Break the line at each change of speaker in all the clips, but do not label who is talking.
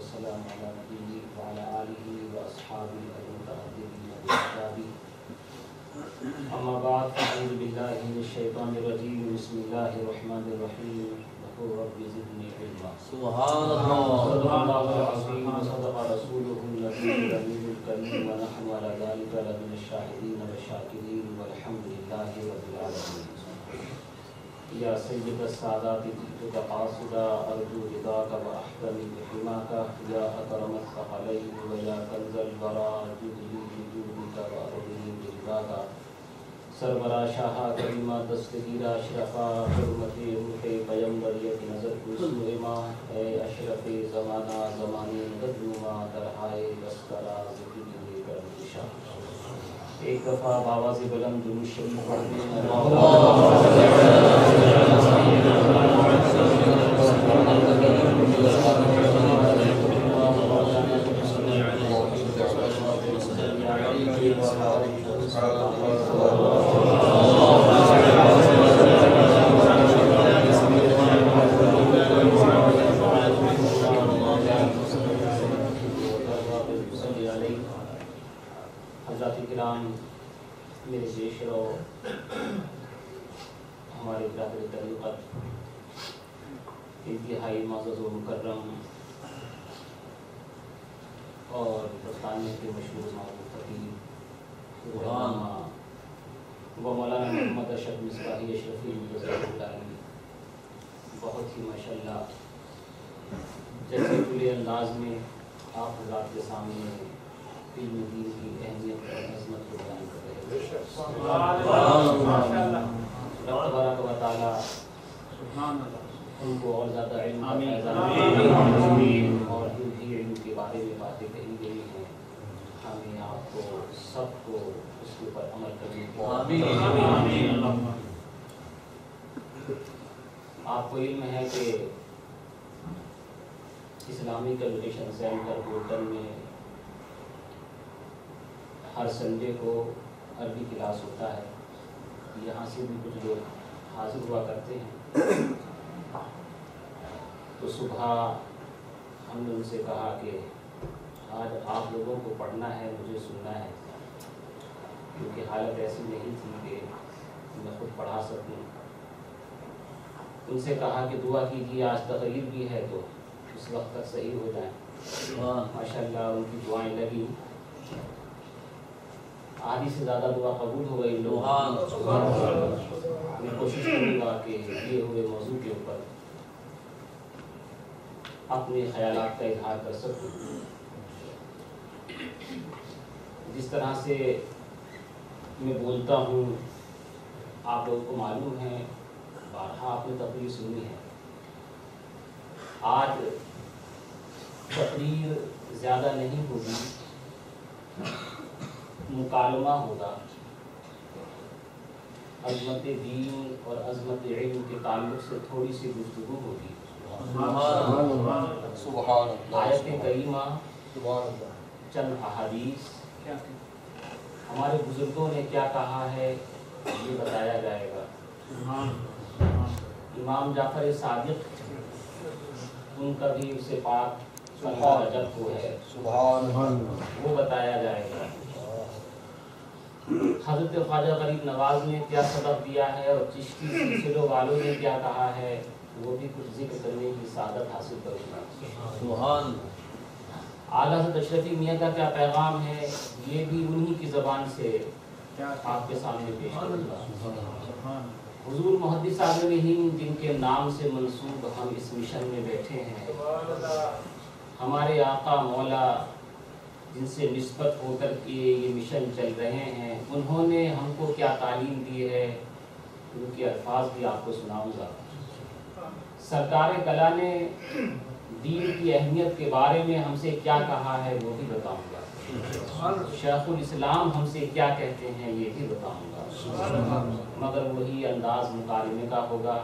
والسلام على نبيه وعلى آله وأصحابه المتقدمين بالكتاب أما بعد أعوذ بالله من الشيطان الرجيم بسم الله الرحمن الرحيم وقل رب زدني علما
سبحان الله
صدق الله العظيم وصدق رسوله النبي الأمين الكريم ونحن على ذلك لمن الشاهدين والشاكرين والحمد لله رب العالمين. یا سید السادات جئتک قاصدا ارجو رضاک واحتمی بحماک یا اکرم الثقلین ویا کنز الورا جدلی بجودک وارضی برضاک. سربراہ شاہ کریمہ دستگیرہ اشرفا حرمت روح پیمبریت نظر حسن ماہ اے اشرف زمانہ زمانی بدنما درہائے بسترا ذکری کردشا. ایک دفعہ باواز بلند درود شریف پڑھنے حضرات کرام، میرے پیش رو ہمارے برادر طریقت انتہائی معزز و مکرم اور برطانیہ کے مشہور معروف خطیب علامہ و مولانا محمد اشرف مصباحی اشرفی رضی اللہ عنہ بہت ہی ماشاءاللہ جیسے کھلے انداز میں آپ حضرات کے سامنے علم دین کی اہمیت اور عظمت کو بیان کر رہے ہیں. رب تبارک و تعالیٰ ان کو اور زیادہ علم اور جو بھی علم کے بارے میں باتیں کہی گئی ہیں ہمیں آپ کو سب کو اس کے اوپر عمل کرنے کی. آپ کو علم ہے کہ اسلامک ایجوکیشن سینٹر بولٹن میں ہر سنڈے کو عربی کلاس ہوتا ہے. یہاں سے بھی کچھ لوگ حاضر ہوا کرتے ہیں. تو صبح ہم نے ان سے کہا کہ آج آپ لوگوں کو پڑھنا ہے، مجھے سننا ہے، کیونکہ حالت ایسی نہیں تھی کہ میں خود پڑھا سکوں. ان سے کہا کہ دعا کیجیے، آج تقریر بھی ہے تو اس وقت تک صحیح ہو جائیں. ماشاءاللہ ان کی دعائیں لگی، آدھی سے زیادہ دعا قبول ہو گئی. لوگ میں کوشش کروں گا کہ یہ ہوئے موضوع کے اوپر اپنے خیالات کا اظہار کر سکوں. جس طرح سے میں بولتا ہوں آپ لوگوں کو معلوم ہے، بارہا آپ نے تقریر سنی ہے. آج تقریر زیادہ نہیں ہوگی، مکالمہ ہوگا. عظمت دین اور عظمت علم کے تعلق سے تھوڑی سی گفتگو ہوگی. آیت کریمہ، چند احادیث، ہمارے بزرگوں نے کیا کہا ہے یہ بتایا جائے گا. امام جعفر صادق ان کا بھی اس سے پاک رجب کو ہے، وہ بتایا جائے گا. حضرت خواجہ غریب نواز نے کیا سبق دیا ہے اور چشتی سلسلوں والوں نے کیا کہا ہے وہ بھی کچھ ذکر کرنے کی سعادت حاصل کروں گا. اعلیٰ حضرت اشرفی میاں کا کیا پیغام ہے یہ بھی انہی کی زبان سے آپ کے سامنے پیش کروں گا. حضور محدث عالم ہند جن کے نام سے منسوب ہم اس مشن میں بیٹھے ہیں، ہمارے آقا مولا جن سے نسبت ہو کر کے یہ مشن چل رہے ہیں، انہوں نے ہم کو کیا تعلیم دی ہے ان کے الفاظ بھی آپ کو سناؤں گا. سرکار کلا نے دین کی اہمیت کے بارے میں ہم سے کیا کہا ہے وہ بھی بتاؤں گا. شیخ الاسلام ہم سے کیا کہتے ہیں یہ بھی بتاؤں گا، مگر وہی انداز مکالمے کا ہوگا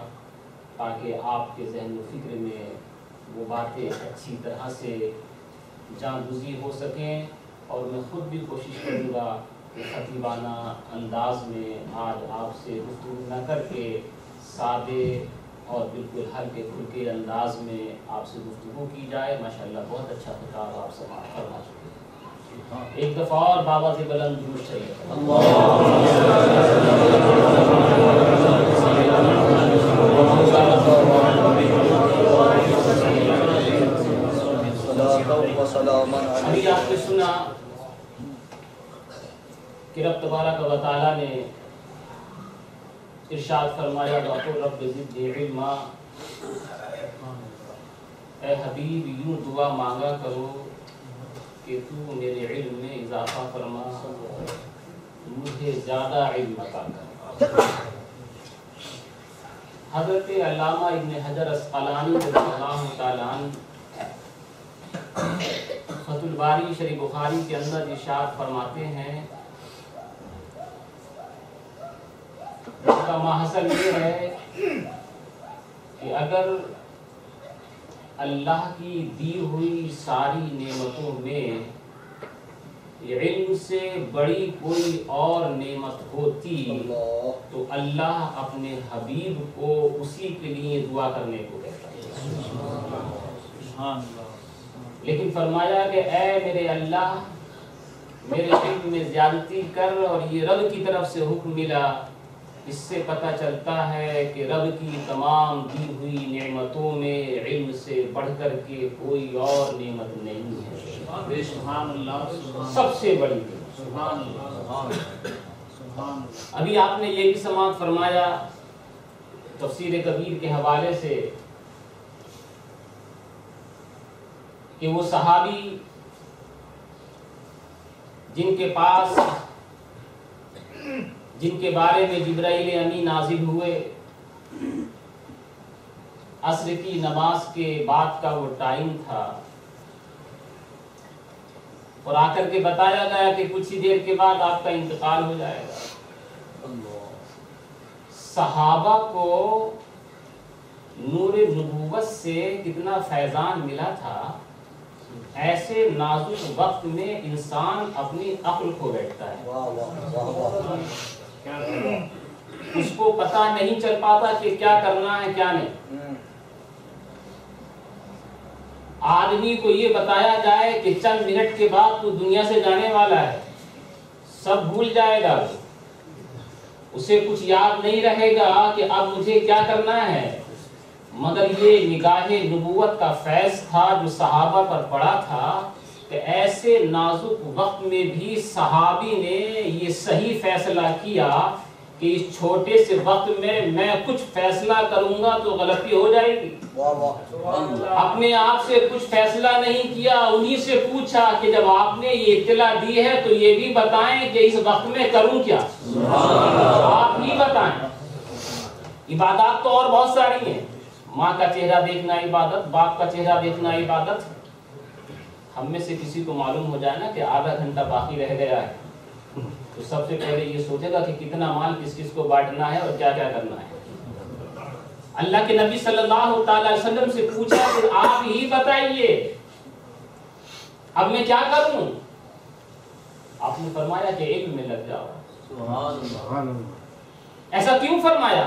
تاکہ آپ کے ذہن و فکر میں وہ باتیں اچھی طرح سے جان گزی ہو سکیں. اور میں خود بھی کوشش کروں گا کہ خطیبانہ انداز میں آج آپ سے گفتگو نہ کر کے سادے اور بالکل ہلکے پھلکے انداز میں آپ سے گفتگو کی جائے. ماشاءاللہ بہت اچھا خطاب آپ سماعت فرما چکے. ایک دفعہ اور بابا سے بلند درود شریف. ابھی آپ نے سنا کہ رب تبارک و تعالیٰ نے ارشاد فرمایا وَقُلْ رَبِّ زِدْنِی عِلْمًا. اے حبیب یوں دعا مانگا کرو کہ تو میرے علم میں اضافہ فرما, مجھے زیادہ علم عطا کر. حضرت علامہ ابن حجر اسقلانی رضی اللہ تعالیٰ عنہ فتح الباری شریف بخاری کے اندر ارشاد فرماتے ہیں, اس کا ماحصل یہ ہے کہ اگر اللہ کی دی ہوئی ساری نعمتوں میں علم سے بڑی کوئی اور نعمت ہوتی تو اللہ اپنے حبیب کو اسی کے لیے دعا کرنے کو کہتا ہے. لیکن فرمایا کہ اے میرے اللہ میرے علم میں زیادتی کر, اور یہ رب کی طرف سے حکم ملا. اس سے پتہ چلتا ہے کہ رب کی تمام دی ہوئی نعمتوں میں علم سے بڑھ کر کے کوئی اور نعمت نہیں ہے. سبحان اللہ, سب سے بڑی سبحان اللہ. ابھی آپ نے یہ بھی سماعت فرمایا تفسیر کبیر کے حوالے سے کہ وہ صحابی جن کے بارے میں جبرائیل امین نازل ہوئے, عصر کی نماز کے بعد کا وہ ٹائم تھا, اور آ کر کے بتایا گیا کہ کچھ ہی دیر کے بعد آپ کا انتقال ہو جائے گا. صحابہ کو نور نبوت سے کتنا فیضان ملا تھا. ایسے نازک وقت میں انسان اپنی عقل کھو بیٹھتا ہے. اس کو پتہ نہیں چل پاتا کہ کیا کرنا ہے کیا نہیں. آدمی کو یہ بتایا جائے کہ چند منٹ کے بعد تو دنیا سے جانے والا ہے, سب بھول جائے گا, اسے کچھ یاد نہیں رہے گا کہ اب مجھے کیا کرنا ہے. مگر یہ نگاہ نبوت کا فیض تھا جو صحابہ پر پڑا تھا کہ ایسے نازک وقت میں بھی صحابی نے یہ صحیح فیصلہ کیا کہ اس چھوٹے سے وقت میں کچھ فیصلہ کروں گا تو غلطی ہو جائے گی. اپنے آپ سے کچھ فیصلہ نہیں کیا, انہی سے پوچھا کہ جب آپ نے یہ اطلاع دی ہے تو یہ بھی بتائیں کہ اس وقت میں کروں کیا. آپ ہی بتائیں. عبادات تو اور بہت ساری ہیں. ماں کا چہرہ دیکھنا عبادت, باپ کا چہرہ دیکھنا عبادت. ہم میں سے کسی کو معلوم ہو جائے نا کہ آدھا گھنٹہ باقی رہ گیا ہے تو سب سے پہلے یہ سوچے گا کہ کتنا مال کس کس کو بانٹنا ہے اور کیا کیا کرنا ہے. اللہ کے نبی صلی اللہ تعالی وسلم سے پوچھا کہ آپ ہی بتائیے اب میں کیا کروں. آپ نے فرمایا کہ علم میں لگ جاؤ. ایسا کیوں فرمایا؟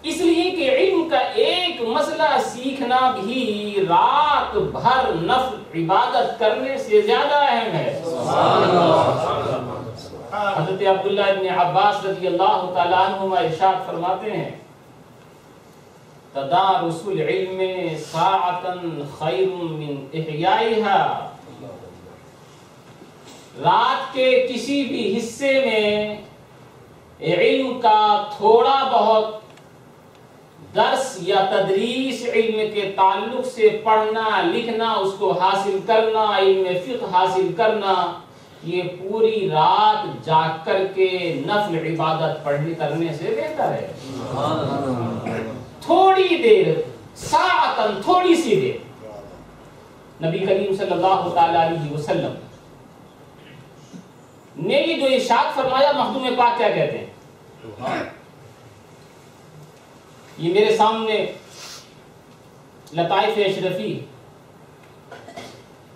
اس لیے کہ علم کا ایک مسئلہ سیکھنا بھی رات بھر نفل عبادت کرنے سے زیادہ اہم ہے. حضرت عبداللہ ابن عباس رضی اللہ تعالیٰ عنہما ارشاد فرماتے ہیں تدارس العلم ساعتا خیر من احیائها. رات کے کسی بھی حصے میں علم کا تھوڑا بہت درس یا تدریس علم کے تعلق سے پڑھنا لکھنا, اس کو حاصل کرنا, علم فقہ حاصل کرنا, یہ پوری رات جاگ کر کے نفل عبادت پڑھنے کرنے سے بہتر ہے. تھوڑی دیر, ساعتاً, تھوڑی سی دیر. نبی کریم صلی اللہ تعالی علیہ وسلم نے یہ جو ارشاد فرمایا, مخدوم پاک کیا کہتے ہیں؟ یہ میرے سامنے لطائف اشرفی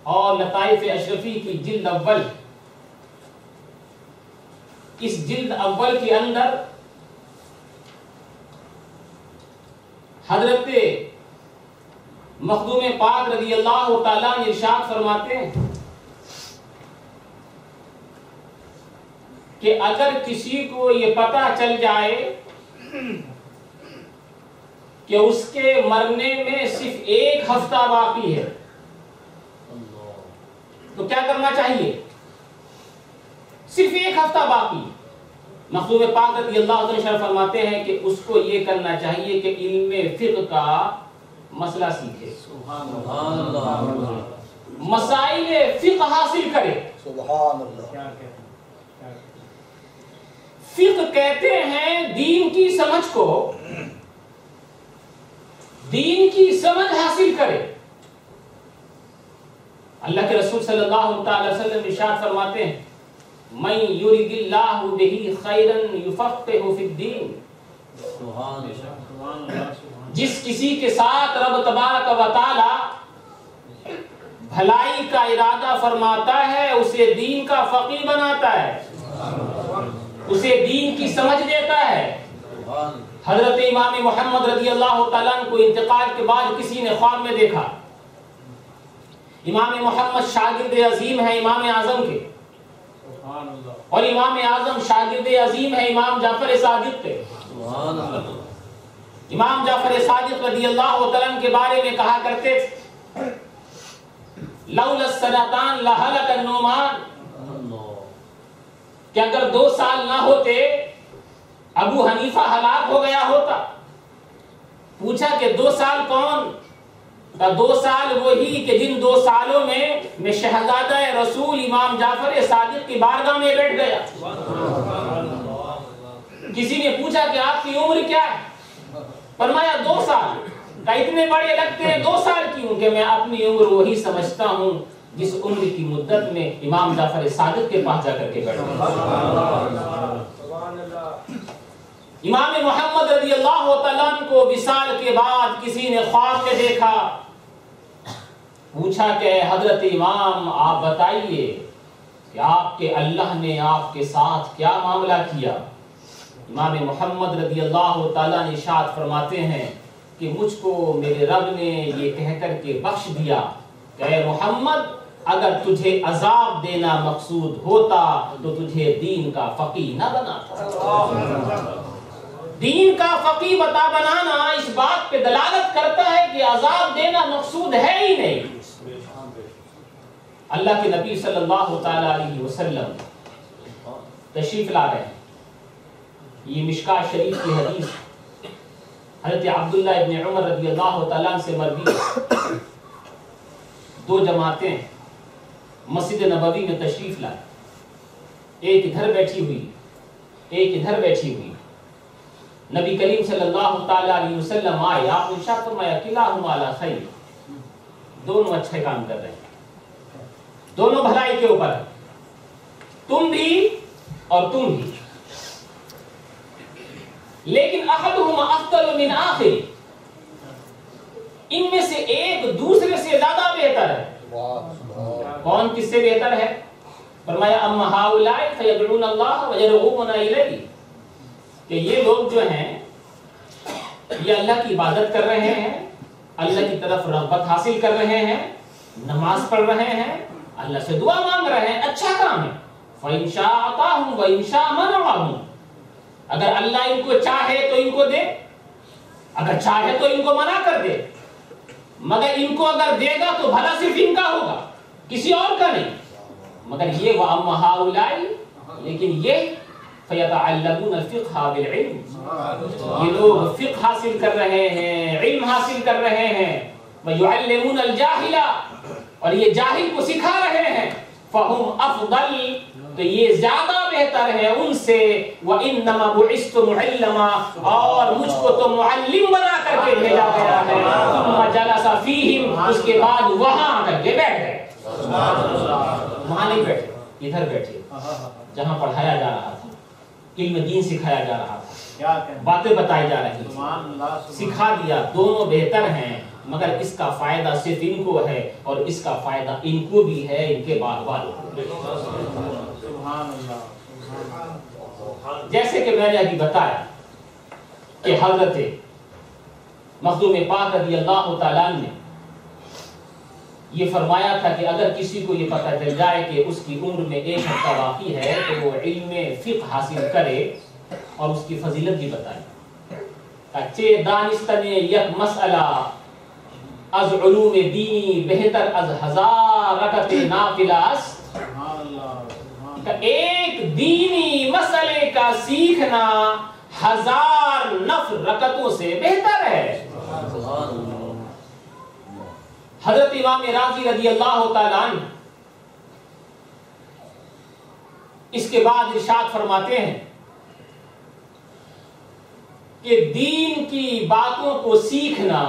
اور لطائف اشرفی کی جلد اول, اس جلد اول کے اندر حضرت مخدوم پاک رضی اللہ تعالیٰ عنہ ارشاد فرماتے ہیں کہ اگر کسی کو یہ پتہ چل جائے کہ اس کے مرنے میں صرف 1 ہفتہ باقی ہے تو کیا کرنا چاہیے؟ صرف 1 ہفتہ باقی. مخدوم پاک رضی اللہ عنہ فرماتے ہیں کہ اس کو یہ کرنا چاہیے کہ علم فقہ کا مسئلہ سیکھے, مسائل فقہ حاصل کرے.
سبحان اللہ.
فقہ کہتے ہیں دین کی سمجھ کو, دین کی سمجھ حاصل کرے. اللہ کے رسول صلی اللہ تعالی وسلم ارشاد فرماتے ہیں من یرید اللہ بہ خیرا یفقہہ فی الدین. جس کسی کے ساتھ رب تبارک و تعالی بھلائی کا ارادہ فرماتا ہے اسے دین کا فقیہ بناتا ہے, اسے دین کی سمجھ دیتا ہے. حضرت امام محمد رضی اللہ تعالیٰ عنہ کو انتقال کے بعد کسی نے خواب میں دیکھا. امام محمد شاگرد عظیم ہے امام اعظم کے, اور امام اعظم شاگرد عظیم ہے امام جعفر صادق کے. امام جعفر صادق رضی اللہ تعالیٰ عنہ کے بارے میں کہا کرتے تھے لولا السنتان لہلک النعمان, کہ اگر 2 سال نہ ہوتے ابو حنیفہ ہلاک ہو گیا ہوتا. پوچھا کہ 2 سال کون؟ 2 سال وہی کہ جن 2 سالوں میں شہزادہ رسول امام جعفر صادق کی بارگاہ میں بیٹھ گیا. کسی نے پوچھا کہ آپ کی عمر کیا ہے؟ فرمایا 2 سال. کہ اتنے بڑے لگتے ہیں 2 سال کیوں؟ کہ میں اپنی عمر وہی سمجھتا ہوں جس عمر کی مدت میں امام جعفر صادق کے پاس جا کر کے بیٹھ گیا. امام محمد رضی اللہ تعالیٰ عنہ کو وصال کے بعد کسی نے خواب میں دیکھا. پوچھا کہ حضرت امام آپ بتائیے کہ آپ کے اللہ نے آپ کے ساتھ کیا معاملہ کیا؟ امام محمد رضی اللہ تعالیٰ عنہ ارشاد فرماتے ہیں کہ مجھ کو میرے رب نے یہ کہہ کر کے بخش دیا کہ اے محمد اگر تجھے عذاب دینا مقصود ہوتا تو تجھے دین کا فقیہ نہ بناتا. دین کا فقیہ بنانا اس بات پہ دلالت کرتا ہے کہ عذاب دینا مقصود ہے ہی نہیں. اللہ کے نبی صلی اللہ تعالی علیہ وسلم تشریف لا رہے ہیں. یہ مشکاۃ شریف کی حدیث حضرت عبداللہ ابن عمر رضی اللہ تعالیٰ عنہ سے مروی. 2 جماعتیں مسجد نبوی میں تشریف لائے, ایک ادھر بیٹھی ہوئی ایک ادھر بیٹھی ہوئی. نبی کریم صلی اللہ تعالی علیہ وسلم آئے, آپ نے ارشاد فرمایا کلاہما علی خیر, دونوں اچھے کام کر رہے ہیں, دونوں بھلائی کے اوپر ہیں, تم بھی اور تم بھی. لیکن احدہما افضل من آخر, ان میں سے ایک دوسرے سے زیادہ بہتر ہے. کون کس سے بہتر ہے؟ فرمایا اما ہؤلاء فیدعون اللہ ویرغبون الیہ, کہ یہ لوگ جو ہیں یہ اللہ کی عبادت کر رہے ہیں, اللہ کی طرف رغبت حاصل کر رہے ہیں, نماز پڑھ رہے ہیں, اللہ سے دعا مانگ رہے ہیں, اچھا کام ہے. فَإِن شَاءَ أَعْطَاهُمْ وَإِن شَاءَ مَنَعَهُمْ, اگر اللہ ان کو چاہے تو ان کو دے, اگر چاہے تو ان کو منع کر دے, مگر ان کو اگر دے گا تو بھلا صرف ان کا ہوگا, کسی اور کا نہیں. مگر یہ وَأَمَّا هَؤُلَاءِ, لیکن یہ فَيَتَعَلَّمُونَ الْفِقْهَ بِالْعِلْمِ, یہ لوگ فقہ حاصل کر رہے ہیں, علم حاصل کر رہے ہیں. وَيُعَلِّمُونَ الْجَاهِلَ, اور یہ جاہل کو سکھا رہے ہیں. فَهُمْ أَفْضَلِ, تو یہ زیادہ بہتر ہے ان سے. وَإِنَّمَا بُعِثْتُ مُعَلِّمًا, اور مجھ کو تو معلم بنا کر کے بھیجا گیا ہے. ثُمَّ جَلَسَ فِيهِمْ, اس کے بعد وہاں آ کر کے بیٹھ گئے. وہاں نہیں بیٹھے, ادھر بیٹھے جہاں پڑھایا جا رہا تھا, علم دین سکھایا جا رہا تھا, باتیں بتائی جا رہی تھی, سکھا دیا. دونوں بہتر ہیں, مگر اس کا فائدہ صرف ان کو ہے اور اس کا فائدہ ان کو بھی ہے, ان کے بعد والوں کو. جیسے کہ میں نے ابھی بتایا کہ حضرت مخدوم پاک رضی اللہ تعالیٰ نے یہ فرمایا تھا کہ اگر کسی کو یہ پتہ چل جائے کہ اس کی عمر میں 1 ہفتہ باقی ہے تو وہ علم فقہ حاصل کرے اور اس کی فضیلت بھی بتائے. اچھے دانستن یک مسئلہ از علوم دینی بہتر از 1000 رکعت نافلہ است. ایک دینی مسئلے کا سیکھنا 1000 نفل رکعتوں سے بہتر ہے. حضرت امام راضی رضی اللہ تعالیٰ عنہ اس کے بعد ارشاد فرماتے ہیں کہ دین کی باتوں کو سیکھنا،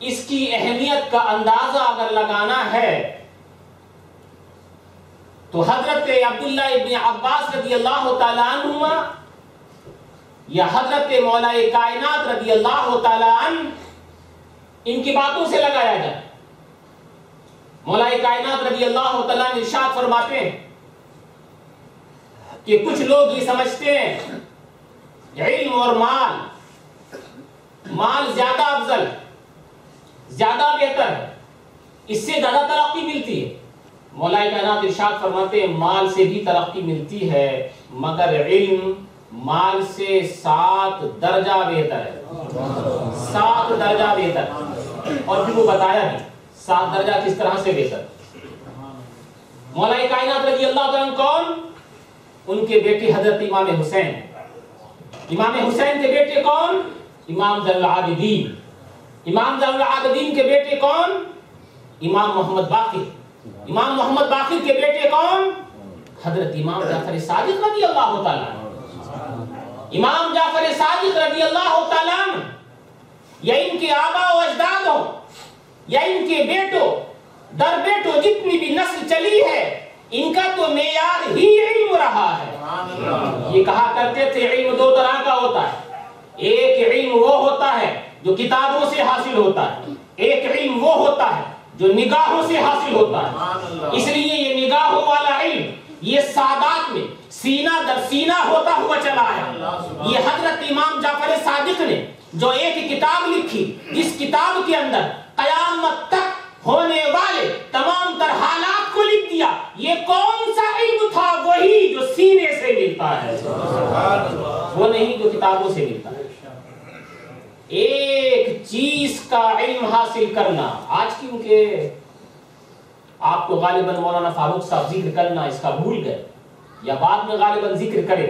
اس کی اہمیت کا اندازہ اگر لگانا ہے تو حضرت عبداللہ ابن عباس رضی اللہ تعالیٰ عنہما یا حضرت مولا کائنات رضی اللہ تعالیٰ عنہ ان کی باتوں سے لگایا جائے. مولا کائنات رضی اللہ تعالیٰ عنہ ارشاد فرماتے ہیں کہ کچھ لوگ یہ سمجھتے ہیں علم اور مال زیادہ افضل، زیادہ بہتر ہے، اس سے زیادہ ترقی ملتی ہے. مولا کائنات ارشاد فرماتے ہیں مال سے بھی ترقی ملتی ہے مگر علم مال سے 7 درجہ بہتر ہے. 7 درجہ بہتر. اور پھر وہ بتایا بھی 7 درجہ کس طرح سے بہتر. مولا کائنات رضی اللہ عنہ کون؟ ان کے بیٹے حضرت امام حسین. امام حسین کے بیٹے کون؟ امام زین العابدین. امام زین العابدین کے بیٹے کون؟ امام محمد باقر. امام محمد باقر کے بیٹے کون؟ حضرت امام جعفر صادق رضی اللہ تعالیٰ. امام جعفر صادق رضی اللہ تعالیٰ یا ان کے آبا و اجداد ہو یا ان کے بیٹوں در بیٹوں جتنی بھی نسل چلی ہے ان کا تو معیار ہی علم رہا ہے. یہ کہا کرتے تھے علم 2 طرح کا ہوتا ہے. ایک علم وہ ہوتا ہے جو کتابوں سے حاصل ہوتا ہے، ایک علم وہ ہوتا ہے جو نگاہوں سے حاصل ہوتا ہے. اس لیے یہ نگاہوں والا علم یہ سادات میں سینہ در سینہ ہوتا ہوا چلا ہے. یہ حضرت امام جعفر صادق نے جو ایک کتاب لکھی جس کتاب کے اندر قیامت تک ہونے والے تمام تر حالات کو لکھ دیا، یہ کون سا علم تھا؟ وہی جو سینے سے ملتا ہے، وہ نہیں جو کتابوں سے ملتا ہے. ایک چیز کا علم حاصل کرنا، آج کیونکہ آپ کو غالباً مولانا فاروق صاحب ذکر کرنا اس کا بھول گئے یا بعد میں غالباً ذکر کرے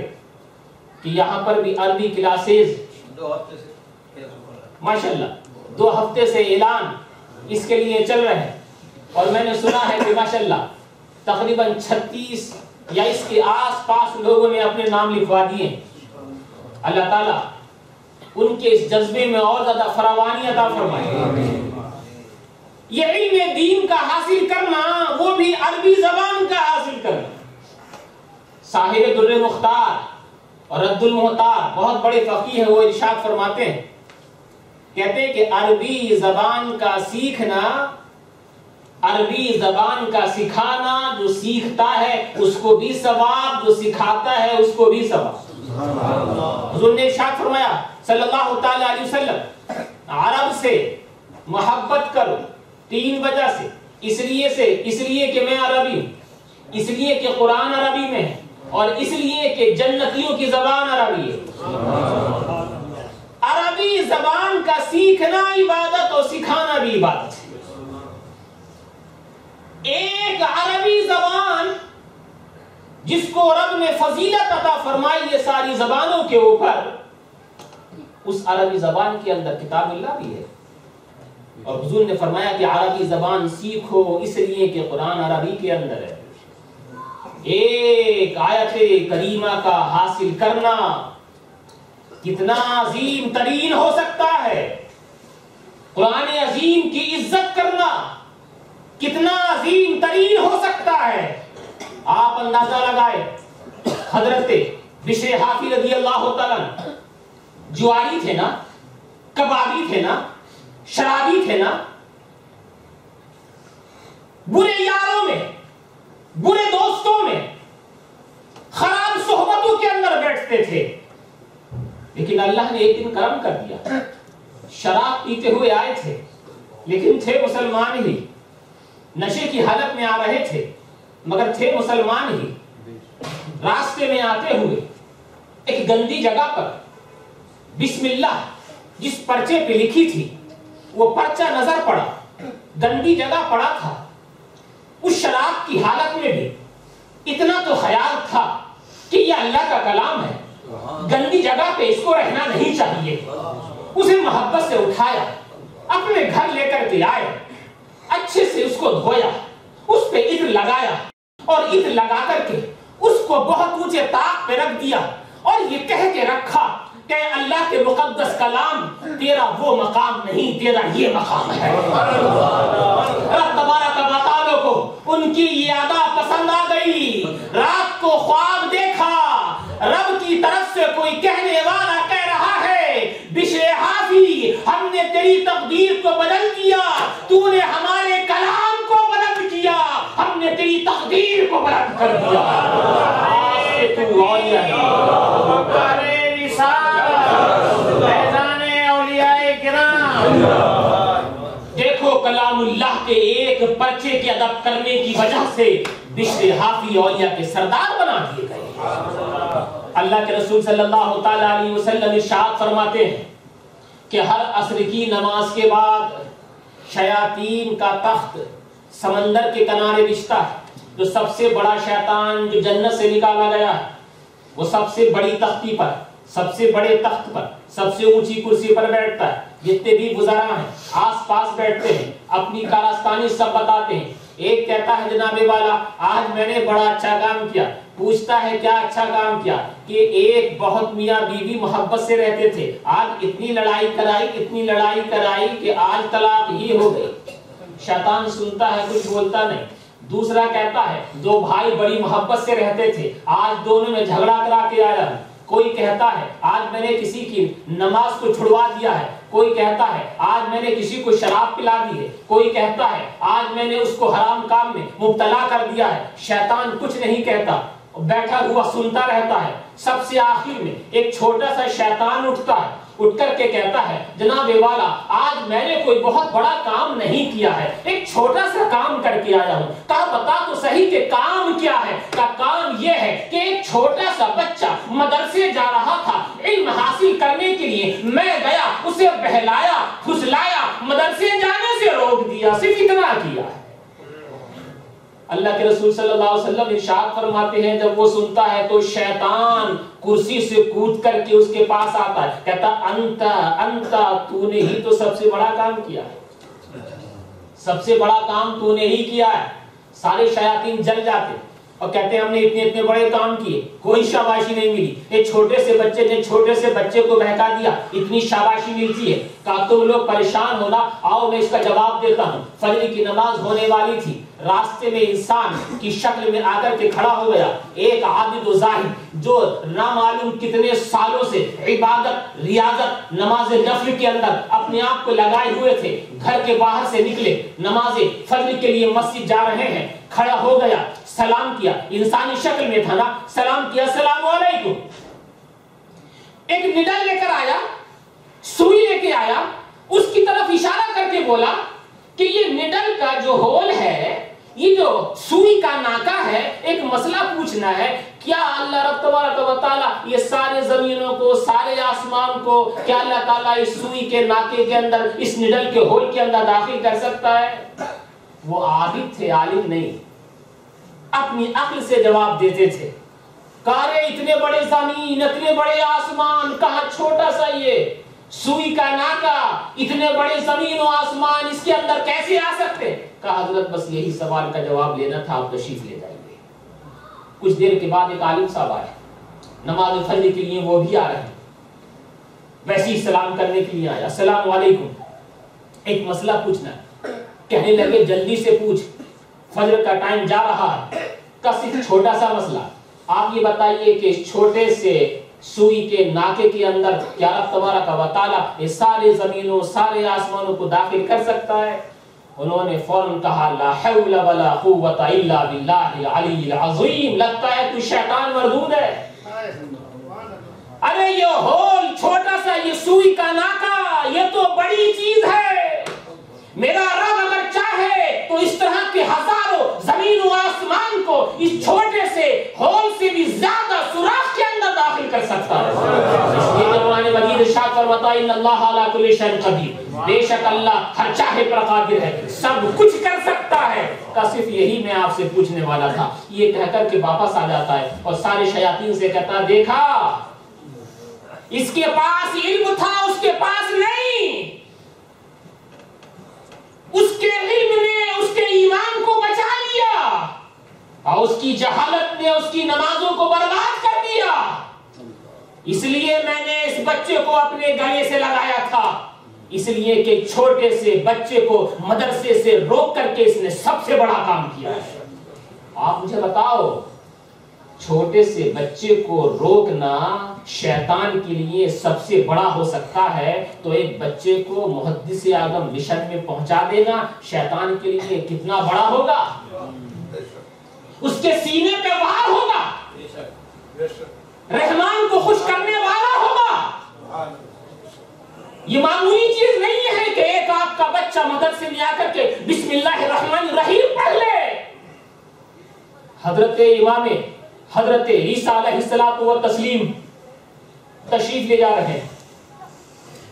کہ یہاں پر بھی عربی کلاسز
2 ہفتے سے
ماشاءاللہ 2 ہفتے سے اعلان اس کے لیے چل رہے ہیں. اور میں نے سنا ہے کہ ماشاءاللہ تقریباً 36 یا اس کے آس پاس لوگوں نے اپنے نام لکھوا دیے. اللہ تعالیٰ ان کے اس جذبے میں اور زیادہ فراوانی عطا فرمائے. یہ علم دین کا حاصل کرنا، وہ بھی عربی زبان کا حاصل کرنا. صاحب در مختار اور رد المحتار بہت بڑے فقیہ ہیں، وہ ارشاد فرماتے ہیں، کہتے ہیں کہ عربی زبان کا سیکھنا، عربی زبان کا سکھانا، جو سیکھتا ہے اس کو بھی ثواب، جو سکھاتا ہے اس کو بھی ثواب. حضور نے ارشاد فرمایا صلی اللہ تعالی علیہ وسلم، عرب سے محبت کرو 3 وجہ سے. اس لیے کہ میں عربی ہوں، اس لیے کہ قرآن عربی میں ہے، اور اس لیے کہ جنتیوں کی زبان عربی ہے. عربی زبان کا سیکھنا عبادت اور سکھانا بھی عبادت ہے. ایک عربی زبان جس کو رب نے فضیلت عطا فرمائی ہے ساری زبانوں کے اوپر، اس عربی زبان کے اندر کتاب اللہ بھی ہے. اور حضور نے فرمایا کہ عربی زبان سیکھو اس لیے کہ قرآن عربی کے اندر ہے. ایک آیت کریمہ کا حاصل کرنا کتنا عظیم ترین ہو سکتا ہے. قرآن عظیم کی عزت کرنا کتنا عظیم ترین ہو سکتا ہے. آپ اندازہ لگائے حضرت بشر حافی رضی اللہ تعالیٰ جواری تھے نا، کبابی تھے نا، شرابی تھے نا، برے یاروں میں، برے دوستوں میں، خراب صحبتوں کے اندر بیٹھتے تھے. لیکن اللہ نے ایک دن کرم کر دیا، شراب پیتے ہوئے آئے تھے لیکن تھے مسلمان ہی، نشے کی حالت میں آ رہے تھے مگر تھے مسلمان ہی۔ راستے میں آتے ہوئے ایک گندی جگہ پر بسم اللہ جس پرچے پہ لکھی تھی وہ پرچہ نظر پڑا، گندی جگہ پڑا تھا۔ اس شراب کی حالت میں بھی اتنا تو خیال تھا کہ یہ اللہ کا کلام ہے، گندی جگہ پہ اس کو رہنا نہیں چاہیے۔ اسے محبت سے اٹھایا، اپنے گھر لے کر کے آئے، اچھے سے اس کو دھویا، اس پہ عطر لگایا اور عطر لگا کر کے اس کو بہت اونچے طاق پہ رکھ دیا اور یہ کہہ کے رکھا کہ اللہ کے مقدس کلام تیرا وہ مقام نہیں، تیرا یہ مقام ہے۔ رب تبارک و تعالیٰ کو ان کی یہ ادا پسند آ گئی۔ رات کو خواب دیکھا، رب کی طرف سے کوئی کہنے والا کہہ رہا ہے بشر حافی ہم نے تیری تقدیر کو بدل دیا، تو نے ہمارے کلام کو بلند کیا، ہم نے تیری تقدیر کو بلند کر دیا۔ دیکھو کلام اللہ کے ایک پرچے کے ادب کرنے کی وجہ سے بشر حافی اولیاء کے سردار بنا دیے گئے۔ اللہ کے رسول صلی اللہ تعالی علیہ وسلم ارشاد فرماتے ہیں کہ ہر عصر کی نماز کے بعد شیاطین کا تخت سمندر کے کنارے بچھتا ہے۔ جو سب سے بڑا شیطان جو جنت سے نکالا گیا ہے وہ سب سے بڑی تختی پر، سب سے بڑے تخت پر، سب سے اونچی کرسی پر بیٹھتا ہے۔ جتنے بھی وزراء ہیں آس پاس بیٹھتے ہیں، اپنی کارستانی سب بتاتے ہیں۔ ایک کہتا ہے جناب والا آج میں نے بڑا اچھا کام کیا، پوچھتا ہے کیا اچھا کام کیا، کہ ایک بہت میاں بیوی محبت سے رہتے تھے، آج اتنی لڑائی کرائی اتنی لڑائی کرائی کہ آج طلاق ہی ہو گئی۔ شیطان سنتا ہے کچھ بولتا نہیں۔ دوسرا کہتا ہے دو بھائی بڑی محبت سے رہتے تھے، آج دونوں میں جھگڑا کرا کے آیا ہوں۔ کوئی کہتا ہے آج میں نے کسی کی نماز کو چھڑوا دیا ہے، کوئی کہتا ہے آج میں نے کسی کو شراب پلا دی ہے، کوئی کہتا ہے آج میں نے اس کو حرام کام میں مبتلا کر دیا ہے۔ شیطان کچھ نہیں کہتا، بیٹھا ہوا سنتا رہتا ہے۔ سب سے آخر میں ایک چھوٹا سا شیطان اٹھتا ہے، اٹھ کر کے کہتا ہے جناب والا آج میں نے کوئی بہت بڑا کام نہیں کیا ہے، ایک چھوٹا سا کام کر کے آیا ہوں۔ کہا بتا تو صحیح کہ کام کیا ہے؟ کہا کام یہ ہے کہ ایک چھوٹا سا بچہ مدرسے جا رہا تھا علم حاصل کرنے کے لیے، میں گیا اسے بہلایا پھسلایا، مدرسے جانے سے روک دیا، صرف اتنا کیا ہے۔ اللہ کے رسول صلی اللہ علیہ وسلم ارشاد فرماتے ہیں جب وہ سنتا ہے تو شیطان کرسی سے کود کر کے اس کے پاس آتا ہے، کہتا انتا تو نے ہی تو سب سے بڑا کام کیا ہے، سب سے بڑا کام تو نے ہی کیا ہے۔ سارے شیاطین جل جاتے اور کہتے ہیں ہم نے اتنے بڑے کام کیے، کوئی شاباشی نہیں ملی۔ ایک چھوٹے سے بچے نے چھوٹے سے بچے کو بہکا دیا، اتنی شاباشی ملتی ہے۔ کہا تم لوگ پریشان ہونا، آؤ میں اس کا جواب دیتا ہوں۔ فجر کی نماز ہونے والی تھی، راستے میں انسان کی شکل میں آ کر کے کھڑا ہو گیا ایک عابد و زاہد جو نامعلوم کتنے سالوں سے عبادت ریاضت نماز نفل کے اندر اپنے آپ کو لگائے ہوئے تھے۔ گھر کے باہر سے نکلے، نماز فجر کے لیے مسجد جا رہے ہیں، کھڑا ہو گیا، سلام کیا، انسانی شکل میں تھا نا، سلام کیا السلام علیکم۔ ایک نڈل لے کر آیا، سوئی لے کے آیا، اس کی طرف اشارہ کر کے بولا کہ یہ نڈل کا جو ہول ہے، یہ جو سوئی کا ناکا ہے، ایک مسئلہ پوچھنا ہے، کیا اللہ رب تبارک و تعالی یہ سارے زمینوں کو سارے آسمان کو کیا اللہ تعالیٰ اس سوئی کے ناکے کے اندر اس نڈل کے ہول کے اندر داخل کر سکتا ہے؟ وہ عابد تھے، عالم نہیں، اپنی عقل سے جواب دیتے تھے۔ کارے اتنے بڑے زمین اتنے بڑے آسمان، کہاں چھوٹا سا یہ سوئی کا ناکا، اتنے بڑے زمین و آسمان اس کے اندر کیسے آ سکتے؟ کہا حضرت بس یہی سوال کا جواب لینا تھا، آپ تشریف لے جائیے۔ کچھ دیر کے بعد ایک عالم صاحب آئے، نماز فجر کے لیے وہ بھی آ رہے ہیں، ویسے ہی سلام کرنے کے لیے آیا، السلام علیکم، ایک مسئلہ پوچھنا ہے۔ کہنے لگے جلدی سے پوچھ، فجر کا ٹائم جا رہا ہے، کا صرف چھوٹا سا مسئلہ، آپ یہ بتائیے کہ چھوٹے سے سوئی کے ناکے کے اندر کیا رب تبارک و تعالیٰ یہ سارے زمینوں سارے آسمانوں کو داخل کر سکتا ہے؟ انہوں نے فوراً کہا لا حول ولا قوت الا باللہ العلی العظیم، لگتا ہے تو شیطان مردود ہے۔ ارے یہ ہول چھوٹا سا، یہ سوئی کا ناکا، یہ تو بڑی چیز ہے. میرا رب اگر چاہے تو اس طرح کے ہزاروں زمین و آسمان کو اس چھوٹے سے ہول سے بھی زیادہ سوراخ کے اندر داخل کر سکتا ہے. یہ قرآن مجید ارشاد فرماتا ہے ان اللہ علی کل شیء قدیر، بے شک اللہ ہر چاہے پر قادر ہے، سب کچھ کر سکتا ہے. صرف یہی میں آپ سے پوچھنے والا تھا. یہ کہہ کر کے واپس آ جاتا ہے اور سارے شیاطین سے کہتا ہے دیکھا اس کے پاس علم تھا، اس کے پاس نہیں. اس کے علم نے اس کے ایمان کو بچا لیا اور اس کی جہالت نے اس کی نمازوں کو برباد کر دیا. اس لیے میں نے اس بچے کو اپنے گلے سے لگایا تھا، اس لیے کہ چھوٹے سے بچے کو مدرسے سے روک کر کے اس نے سب سے بڑا کام کیا ہے. آپ مجھے بتاؤ، چھوٹے سے بچے کو روکنا شیطان کے لیے سب سے بڑا ہو سکتا ہے، تو ایک بچے کو محدث اعظم مشن میں پہنچا دینا شیطان کے لیے کتنا بڑا ہوگا. اس کے سینے پہ وار ہوگا، رحمان کو خوش کرنے والا ہوگا. یہ معمولی چیز نہیں ہے کہ ایک آپ کا بچہ مدرسے میں آ کر کے بسم اللہ الرحمن الرحیم پڑھ لے. حضرت امام حضرت عیسیٰ علیہ الصلوۃ والتسلیم تشریف لے جا رہے ہیں،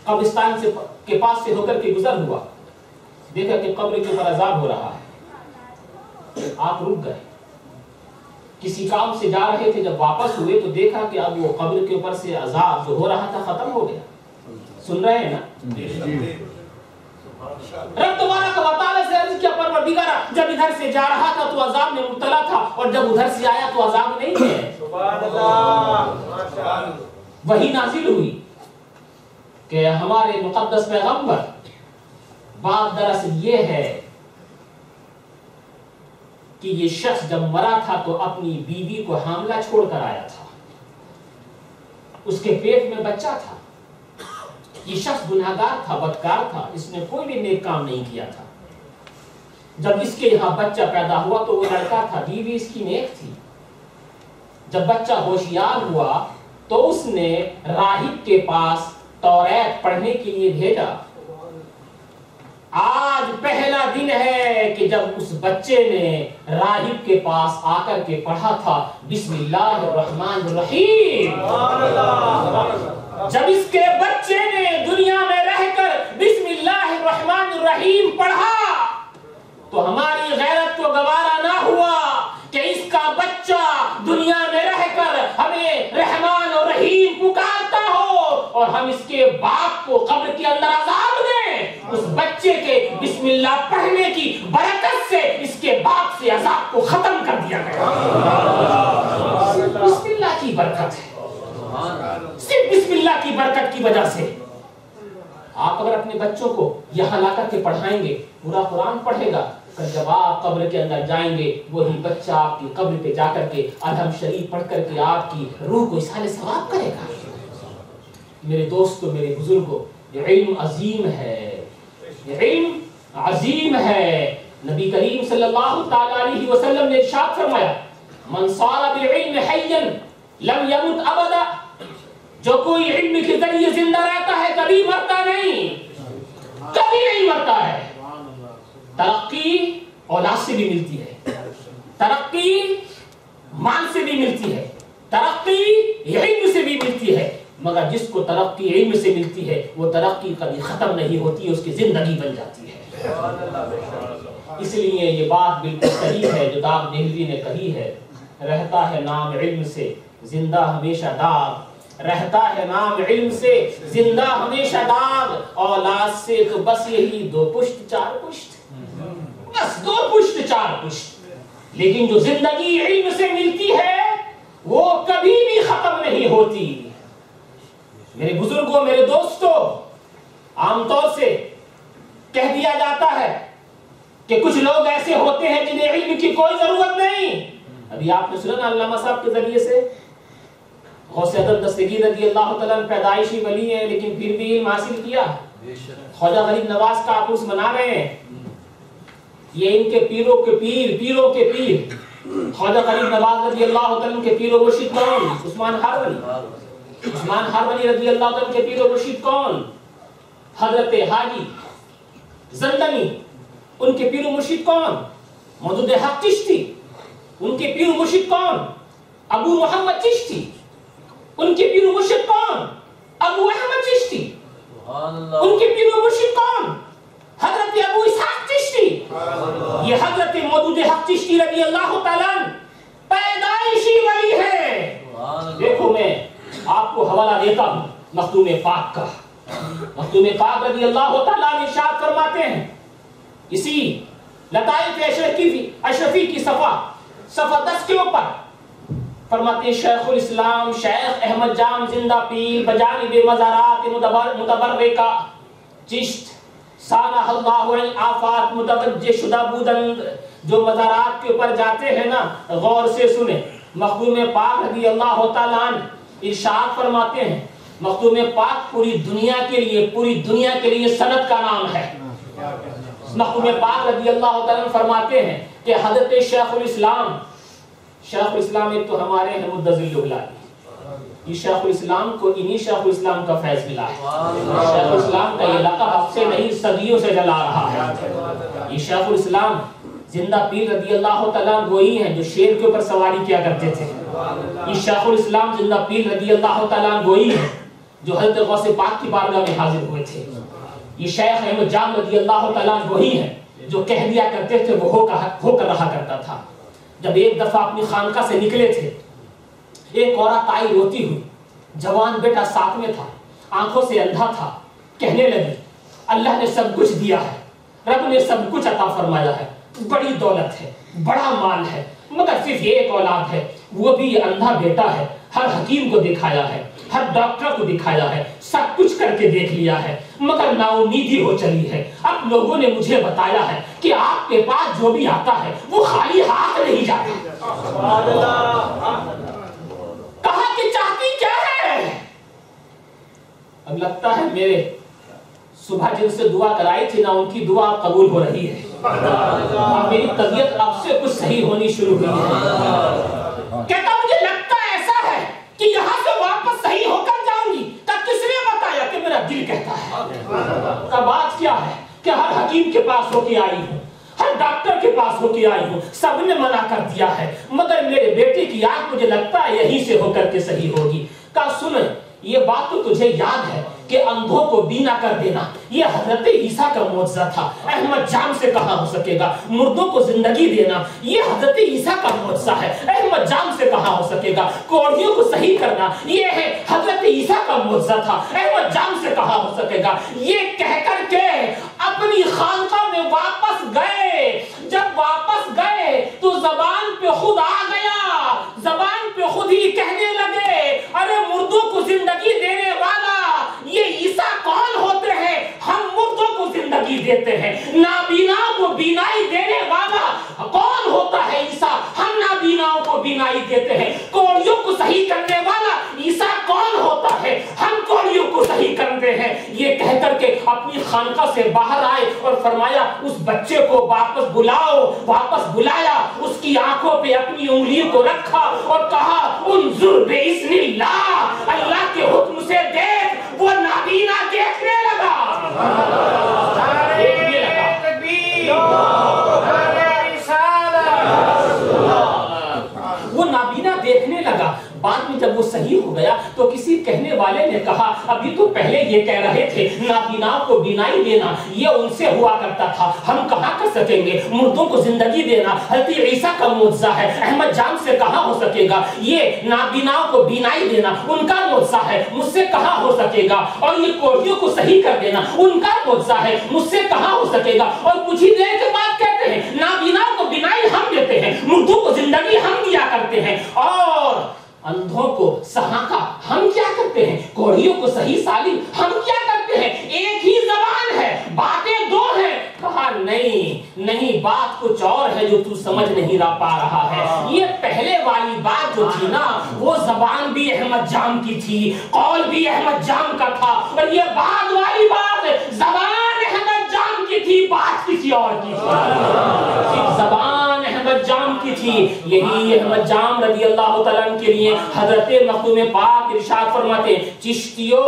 قبرستان سے کے پاس سے ہو کر کے گزر ہوا، دیکھا کہ قبر کے اوپر عذاب ہو رہا ہے. آپ رک گئے، کسی کام سے جا رہے تھے، جب واپس ہوئے تو دیکھا کہ اب وہ قبر کے اوپر سے عذاب جو ہو رہا تھا ختم ہو گیا. سن رہے ہیں نا؟ رب تبارک و تعالی سے عرض کیا پروردگارا جب ادھر سے جا رہا تھا تو عذاب میں مبتلا تھا اور جب ادھر سے آیا تو عذاب نہیں ہے. سبحان اللہ. وہی نازل ہوئی کہ ہمارے مقدس پیغمبر، بات دراصل یہ ہے کہ یہ شخص جب مرا تھا تو اپنی بیوی کو حاملہ چھوڑ کر آیا تھا، اس کے پیٹ میں بچہ تھا. یہ شخص گناہگار تھا، بدکار تھا، اس نے کوئی بھی نیک کام نہیں کیا تھا. جب اس کے یہاں بچہ پیدا ہوا تو وہ لڑکا تھا، بیوی اس کی نیک تھی. جب بچہ ہوشیار ہوا تو اس نے راہب کے پاس توریت پڑھنے کے لیے بھیجا. آج پہلا دن ہے کہ جب اس بچے نے راہب کے پاس آ کر کے پڑھا تھا بسم اللہ الرحمن الرحیم. جب اس کے بچے نے دنیا میں رہ کر بسم اللہ الرحمن الرحیم پڑھا تو ہماری غیرت کو گوارا نہ ہوا کہ اس کا بچہ دنیا میں رہ کر ہمیں رحمان اور رحیم پکارتا ہو اور ہم اس کے باپ کو قبر کے اندر عذاب دیں. اس بچے کے بسم اللہ پڑھنے کی برکت سے اس کے باپ سے عذاب کو ختم کر دیا گیا. بسم اللہ کی برکت ہے، صرف بسم اللہ کی برکت کی وجہ سے. آپ اگر اپنے بچوں کو یہاں لا کر کے پڑھائیں گے، پورا قرآن پڑھے گا، پھر جب آپ قبر کے اندر جائیں گے وہی بچہ آپ کی قبر پہ جا کر کے ادھم شریف پڑھ کر کے آپ کی روح کو اصحال ثواب کرے گا. میرے دوستو، میرے بزرگوں، یہ علم عظیم ہے، یہ علم عظیم ہے. نبی کریم صلی اللہ تعالی علیہ وسلم نے ارشاد فرمایا من صار بالعلم حیا لم يمت ابدا. جو کوئی علم کے ذریعے زندہ رہتا ہے کبھی مرتا نہیں، کبھی نہیں مرتا ہے. ترقی اولاد سے بھی ملتی ہے، ترقی مال سے بھی ملتی ہے، ترقی علم سے بھی ملتی ہے، مگر جس کو ترقی علم سے ملتی ہے وہ ترقی کبھی ختم نہیں ہوتی، اس کی زندگی بن جاتی ہے. اس لیے یہ بات بالکل صحیح ہے جو داغ دہلوی نے کہی ہے، رہتا ہے نام علم سے زندہ ہمیشہ داغ، رہتا ہے نام علم سے زندہ ہمیشہ داغ. اولاد سے تو بس یہی دو پشت چار پشت، بس دو پشت چار پشت، لیکن جو زندگی علم سے ملتی ہے وہ کبھی بھی ختم نہیں ہوتی. میرے بزرگوں، میرے دوستوں، عام طور سے کہہ دیا جاتا ہے کہ کچھ لوگ ایسے ہوتے ہیں جنہیں علم کی کوئی ضرورت نہیں. ابھی آپ نے سنا علامہ صاحب کے ذریعے سے غوث اعظم دستگیر رضی اللہ تعالیٰ پیدائشی ولی ہیں لیکن پھر بھی علم حاصل کیا. خواجہ غریب نواز کا عروس منا رہے ہیں، یہ ان کے پیروں کے پیر، پیروں کے پیر خواجہ غریب نواز رضی اللہ تعالیٰ کے پیر و مرشد کون؟ عثمان ہاروی. عثمان ہارونی رضی اللہ عنہ کے پیر و مرشد کون؟ حضرت حاجی زندنی. ان کے پیر و مرشد کون؟ مودود حق چشتی. ان کے پیر و مرشد کون؟ ابو محمد چشتی. ان کے پیر و مرشد کون؟ ابو احمد چشتی. ان کے پیر و مرشد کون؟ حضرت ابو اسحاق چشتی. یہ حضرت مودود حق چشتی رضی اللہ تعالیٰ پیدائشی ولی ہے. دیکھو میں آپ کو حوالہ دیتا ہوں مخدوم پاک کا. مخدوم پاک رضی اللہ تعالیٰ ارشاد فرماتے ہیں اسی لطائف اشرفی کی صفحہ 10 کے اوپر فرماتے ہیں شیخ الاسلام شیخ احمد جام زندہ پیر بجانب مزارات متبرکہ چشت سانح اللہ عن آفات متوجہ شدہ بودند. جو مزارات کے اوپر جاتے ہیں نا غور سے سنیں. مخدوم پاک رضی اللہ تعالیٰ عنہ ارشاد فرماتے ہیں مخدوم پاک پوری دنیا کے لیے سند کا نام ہے. مخدوم پاک رضی اللہ تعالیٰ عنہ فرماتے ہیں کہ حضرت شیخ الاسلام ایک تو ہمارے ہیں مدظل اولادی. یہ شیخ الاسلام کو انہی شیخ الاسلام کا فیض ملا ہے. شیخ الاسلام کا یہ لقب اب سے نہیں صدیوں سے چلا رہا ہے. یہ شیخ الاسلام زندہ پیر رضی اللہ تعالیٰ گوئی ہیں جو شیر کے اوپر سواری کیا کرتے تھے. یہ شیخ الاسلام زندہ پیر رضی اللہ تعالیٰ گوئی ہیں جو حضرت غوث پاک کی بارگاہ میں حاضر ہوئے تھے. یہ شیخ احمد جام رضی اللہ تعالیٰ وہی ہیں جو کہہ دیا کرتے تھے وہ ہو کر رہا کرتا تھا. جب ایک دفعہ اپنی خانقاہ سے نکلے تھے ایک عورت آئی روتی ہوئی. جوان بیٹا ساتھ میں تھا آنکھوں سے اندھا تھا. کہنے لگی اللہ نے سب کچھ دیا ہے رب نے سب کچھ عطا فرمایا ہے بڑی دولت ہے بڑا مال ہے مگر صرف ایک اولاد ہے وہ بھی یہ اندھا بیٹا ہے. ہر حکیم کو دکھایا ہے ہر ڈاکٹر کو دکھایا ہے سب کچھ کر کے دیکھ لیا ہے مگر نا امیدی ہو چلی ہے. اب لوگوں نے مجھے بتایا ہے کہ آپ کے پاس جو بھی آتا ہے وہ خالی ہاتھ نہیں جاتا. کہا کہ چاہتی کیا ہے؟ اب لگتا ہے میرے صبح جن سے دعا کرائی تھی نا ان کی دعا قبول ہو رہی ہے. میری طبیعت اب سے کچھ صحیح ہونی شروع ہوئی ہے. کہتا مجھے لگتا ایسا ہے کہ یہاں سے واپس صحیح ہو کر جاؤں گی. تب کس نے بتایا کہ میرا دل کہتا ہے. کا بات کیا ہے کہ ہر حکیم کے پاس ہو کے آئی ہوں ہر ڈاکٹر کے پاس ہو کے آئی ہوں سب نے منع کر دیا ہے مگر میرے بیٹے کی آنکھ مجھے لگتا ہے یہیں سے ہو کر کے صحیح ہوگی. کہا سن یہ بات تو تجھے یاد ہے کہ اندھوں کو بینا کر دینا یہ حضرت عیسیٰ کا معجزہ تھا. احمد جام سے کہاں ہو سکے گا. مردوں کو زندگی دینا یہ حضرت عیسیٰ کا معجزہ ہے. احمد جام سے کہاں ہو سکے گا. کوڑیوں کو صحیح کرنا یہ ہے حضرت عیسیٰ کا معجزہ تھا. احمد جام سے کہاں ہو سکے گا. یہ کہہ کر کے اپنی خانقاہ میں واپس گئے. جب واپس گئے تو زبان پہ خود آ گیا. زبان پہ خود ہی کہنے لگے ارے مردوں کو زندگی دینے والا یہ عیسیٰ کون ہوتے ہیں. ہم مردوں کو زندگی دیتے ہیں. نابینا کو بینائی دینے والا کون ہوتا ہے عیسیٰ. ہم نابیناؤں کو بینائی دیتے ہیں. کوڑیوں کو صحیح کرنے والا عیسیٰ کون ہوتا ہے. ہم کوڑیوں کو صحیح کرتے ہیں. یہ کہہ کر کے اپنی خانقاہ سے باہر آئے اور فرمایا اس بچے کو واپس بلاؤ. واپس بلایا اس کی آنکھوں پہ اپنی انگلیوں کو رکھا اور کہا انظر باذن اللہ اللہ کے حکم سے دیکھ. وہ نابینا دیکھنے لگا. دیکھنے لگا. وہ نابینا دیکھنے لگا. بعد میں جب وہ صحیح ہو گیا تو کسی کہنے والے نے کہا ابھی تو پہلے یہ کہہ رہے تھے نابیناؤں کو بینائی دینا یہ ان سے ہوا کرتا تھا ہم کہاں کر سکیں گے. مردوں کو زندگی دینا حضرت عیسیٰ کا معجزہ ہے. احمد جان سے کہاں ہو سکے گا. یہ نابیناؤں کو بینائی دینا ان کا معجزہ ہے مجھ سے کہاں ہو سکے گا. اور یہ کوڑیوں کو صحیح کر دینا ان کا معجزہ ہے مجھ سے کہاں ہو سکے گا. اور کچھ ہی دیر کے بعد کہتے ہیں نابیناؤں کو بینائی ہم دیتے ہیں مردوں کو زندگی ہم دیا کرتے ہیں اور اندھوں کو سہاکا ہم کیا کرتے ہیں. کوڑیوں کو صحیح سالم ہم کیا کرتے ہیں. ایک ہی زبان ہے باتیں دو ہیں. کہا نہیں بات کچھ اور ہے جو تو سمجھ نہیں پا رہا ہے. یہ پہلے والی بات جو تھی نا وہ زبان بھی احمد جام کی تھی قول بھی احمد جام کا تھا اور یہ بعد والی بات زبان احمد جام کی تھی بات کسی اور کی تھی. زبان احمد احمد جام کی تھی. یہی احمد جام رضی اللہ تعالیٰ عنہ کے لیے حضرت مخدوم پاک ارشاد فرماتے ہیں چشتیو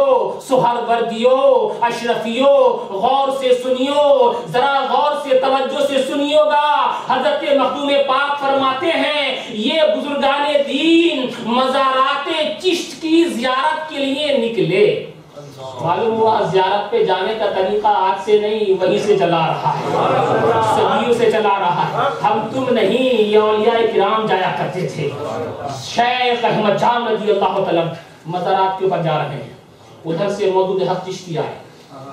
سہروردیو اشرفیو غور سے سنیو, ذرا غور سے توجہ سے سنیو گا. حضرت مخدوم پاک فرماتے ہیں یہ بزرگان دین مزارات چشت کی زیارت کے لیے نکلے. معلوم ہوا زیارت پہ جانے کا طریقہ آج سے نہیں, وہیں سے چلا رہا ہے, صدیوں سے چلا رہا ہے. ہم تم نہیں, یہ اولیاء کرام جایا کرتے تھے. شیخ احمد جام رضی اللہ تعالیٰ مزارات کے اوپر جا رہے ہیں, ادھر سے مودود حق چشتی آئے,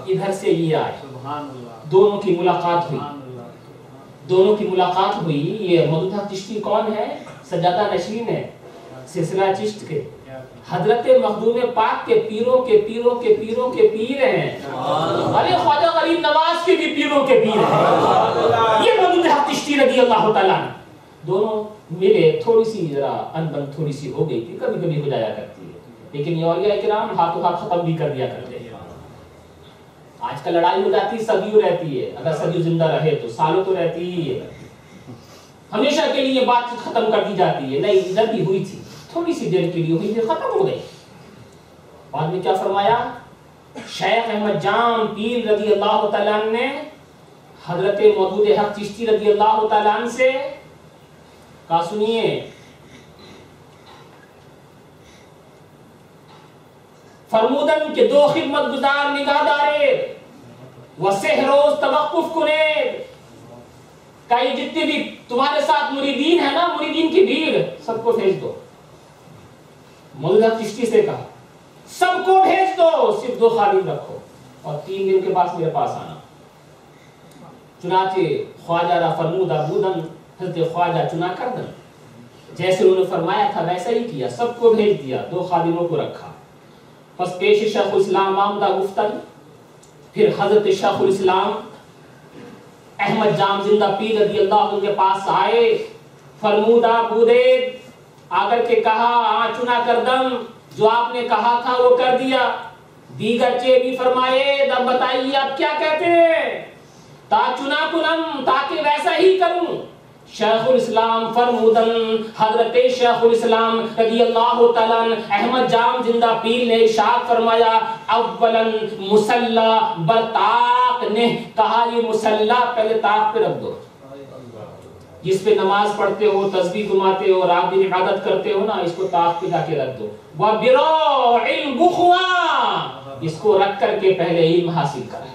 ادھر سے یہ آئے, دونوں کی ملاقات ہوئی. دونوں کی ملاقات ہوئی. یہ مودود حق چشتی کون ہے؟ سجادہ نشین ہے سلسلہ چشت کے. حضرت مخدوم پاک کے پیروں کے پیروں کے پیروں کے پیر ہیں. ارے خواجہ غریب نواز کے بھی پیروں کے پیر ہیں. یہ مودود حق چشتی رضی اللہ تعالیٰ. دونوں ملے, تھوڑی سی ذرا انبن تھوڑی سی ہو گئی تھی, کبھی کبھی ہو جایا کرتی ہے, لیکن یہ اولیاء کرام ہاتھوں ہاتھ ختم بھی کر دیا کرتے ہیں. آج کل لڑائی ہو جاتی صدیوں رہتی ہے, اگر صدیوں زندہ رہے تو سالوں تو رہتی ہی ہے. ہمیشہ کے لیے بات چیت ختم کر دی جاتی ہے. نہیں, ادھر بھی ہوئی تھی, تھوڑی سی دیر کے لیے ہوئی تھی, ختم ہو گئی. بعد میں کیا فرمایا شیخ احمد جام پیر رضی اللہ تعالیٰ عنہ نے حضرت مودود حق چشتی رضی اللہ تعالیٰ عنہ سے کہا سنیے فرمودن کے دو خدمت گزار نگاہ دارے و سہ روز توقف کنے. کئی جتنے بھی تمہارے ساتھ مریدین ہیں نا, مریدین کی بھیڑ, سب کو بھیج دو. مولوی چشتی سے کہا سب کو بھیج دو, صرف 2 خادم رکھو اور 3 دن کے بعد میرے پاس آنا. چنانچہ خواجہ را فرمودہ بودن, حضرت خواجہ چنا کر دن. جیسے انہوں نے فرمایا تھا ویسا ہی کیا, سب کو بھیج دیا, 2 خادموں کو رکھا. پس پیش شیخ الاسلام آمدہ گفتن. پھر حضرت شیخ الاسلام احمد جام زندہ پیر رضی اللہ عنہ کے پاس آئے. فرمودہ بودے آ کر کے کہا چنا کردم, جو آپ نے کہا تھا وہ کر دیا. دیگر چے بھی فرمائے اب بتائیے آپ کیا کہتے ہیں؟ تا چنا کنم, تاکہ ویسا ہی کروں. شیخ الاسلام فرمودن حضرت شیخ الاسلام رضی اللہ تعالیٰ احمد جام زندہ پیر نے ارشاد فرمایا اولاً مصلی برطاق نے کہا یہ مصلی پہلے طاق پہ رکھ دو. جس پہ نماز پڑھتے ہو, تسبیح گھماتے ہو, رات دن عبادت کرتے ہو نا, اس کو طاق پہ جا کے رکھ دو. وَبِرَوْ الْبُخْوَا, اس کو رکھ کر کے پہلے علم حاصل کر,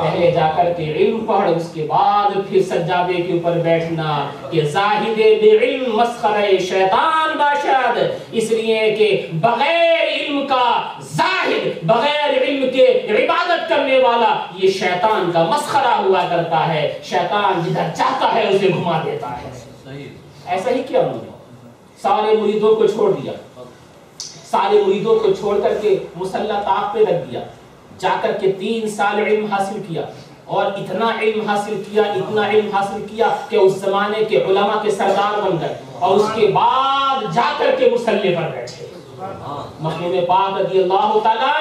پہلے جا کر کے علم پڑھ, اس کے بعد پھر سجادے کے اوپر بیٹھنا. کہ زاہد بے علم مسخرہ شیطان باشد, اس لیے کہ بغیر علم کا زاہد, بغیر علم کے عبادت کرنے والا یہ شیطان کا مسخرہ ہوا کرتا ہے. شیطان جدھر چاہتا ہے اسے گھما دیتا ہے. ایسا ہی کیا انہوں نے سارے مریدوں کو چھوڑ دیا, سارے مریدوں کو چھوڑ کر کے مصلی طاق پہ رکھ دیا. جا کر کے 3 سال علم حاصل کیا, اور اتنا علم حاصل کیا, اتنا علم حاصل کیا کہ اس زمانے کے علماء کے سردار بن گئے. اور اس کے بعد جا کر کے مصلی پر بیٹھے. مخدوم پاک رضی اللہ تعالیٰ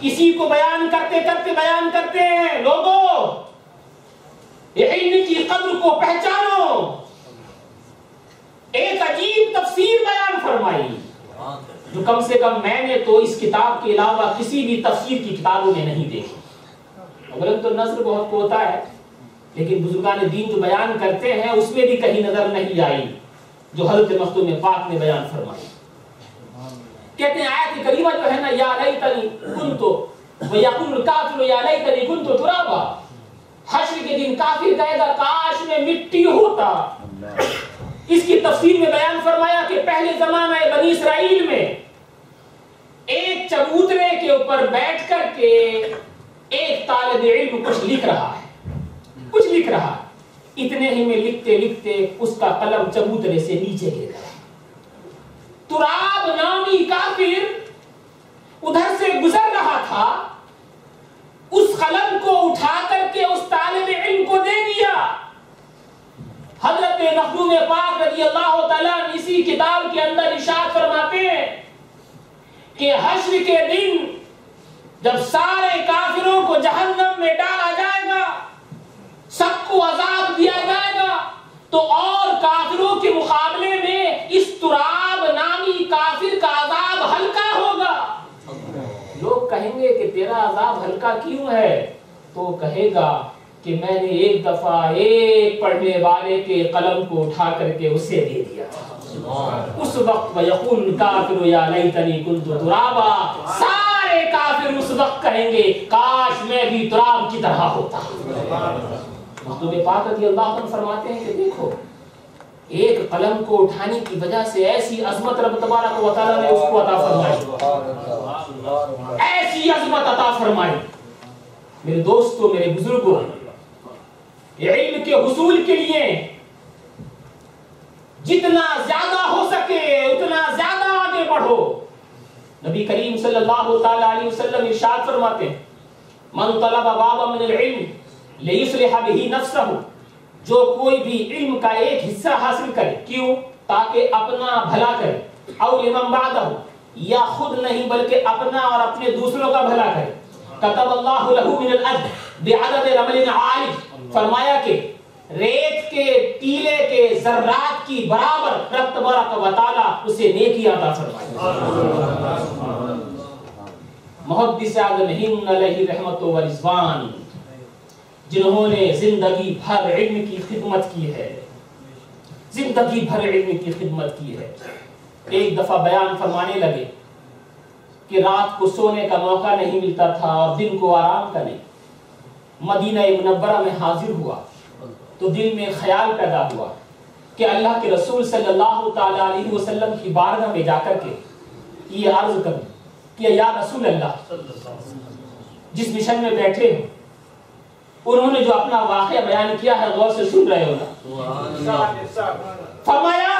اسی کو بیان کرتے کرتے بیان کرتے ہیں لوگوں علم کی قدر کو پہچانو. ایک عجیب تفسیر بیان فرمائی جو کم سے کم میں نے تو اس کتاب کے علاوہ کسی بھی تفسیر کی کتابوں میں نہیں دیکھی. اولن تو نظر بہت کوتا ہے, لیکن بزرگان دین جو بیان کرتے ہیں اس میں بھی کہیں نظر نہیں آئی جو حضرت مخدوم پاک نے بیان فرمائی. کہتے ہیں آیت کریمہ جو ہے نا, یا لیتنی کنتو ویقول الکافر یا لیتنی کنتو ترابا, حشر کے دن کافر کہے گا کاش میں مٹی ہوتا. اس کی تفسیر میں بیان فرمایا کہ پہلے زمانہ بنی اسرائیل میں ایک چبوترے کے اوپر بیٹھ کر کے ایک طالب علم کچھ لکھ رہا ہے. اتنے ہی میں لکھتے لکھتے اس کا قلم چبوترے سے نیچے گر گیا. تراب نامی کافر ادھر سے گزر رہا تھا, اس قلم کو اٹھا کر کے اس طالب علم کو دے دیا. حضرت مخدوم پاک رضی اللہ تعالیٰ اسی کتاب کے اندر ارشاد فرماتے ہیں کہ حشر کے دن جب سارے کافروں کو جہنم میں ڈالا جائے گا, سب کو عذاب دیا جائے گا, تو اور کافروں کے مقابلے میں اس تراب نامی کافر کا عذاب ہلکا ہوگا. لوگ کہیں گے کہ تیرا عذاب ہلکا کیوں ہے؟ تو کہے گا کہ میں نے ایک دفعہ ایک پڑھنے والے کے قلم کو اٹھا کر کے اسے دے دیا تھا. اس وقت وَيَقُولُ الْكَافِرُ يَا لَيْتَنِي كُنْتُ تُرَابًا، سارے کافر اس وقت کہیں گے کاش میں بھی تراب کی طرح ہوتا. مخدوم پاک رضی اللہ عنہ فرماتے ہیں کہ دیکھو ایک قلم کو اٹھانے کی وجہ سے ایسی عظمت رب تبارک و تعالیٰ نے اس کو عطا فرمائی، ایسی عظمت عطا فرمائی. میرے دوستو، میرے بزرگوں، علم کے حصول کے لیے جتنا زیادہ ہو سکے اتنا زیادہ آگے بڑھو. نبی کریم صلی اللہ تعالی علیہ وسلم ارشاد فرماتے ہیں من طلب بابا من العلم لیصلح به نفسہ، جو کوئی بھی علم کا ایک حصہ حاصل کرے، کیوں؟ تاکہ اپنا بھلا کرے، او لمن بعدہ، یا خود نہیں بلکہ اپنا اور اپنے دوسروں کا بھلا کرے. کتب اللہ لہ من الاجر بعدد رمل عالج، فرمایا کہ ریت کے ٹیلے کے ذرات کی برابر رب تبارک و تعالی اسے نیکی عطا فرمائے. محدث اعظم ہند علیہ رحمت و رضوان، جنہوں نے زندگی بھر علم کی خدمت کی ہے، زندگی بھر علم کی خدمت کی ہے، ایک دفعہ بیان فرمانے لگے کہ رات کو سونے کا موقع نہیں ملتا تھا اور دن کو آرام کا نہیں. مدینہ منورہ میں حاضر ہوا تو دل میں خیال پیدا ہوا کہ اللہ کے رسول صلی اللہ تعالی علیہ وسلم کی بارگاہ میں جا کر کے یہ عرض کروں کہ یا رسول اللہ، جس مشن میں بیٹھے ہو انہوں نے جو اپنا واقعہ بیان کیا ہے غور سے سن رہے ہو نا. فرمایا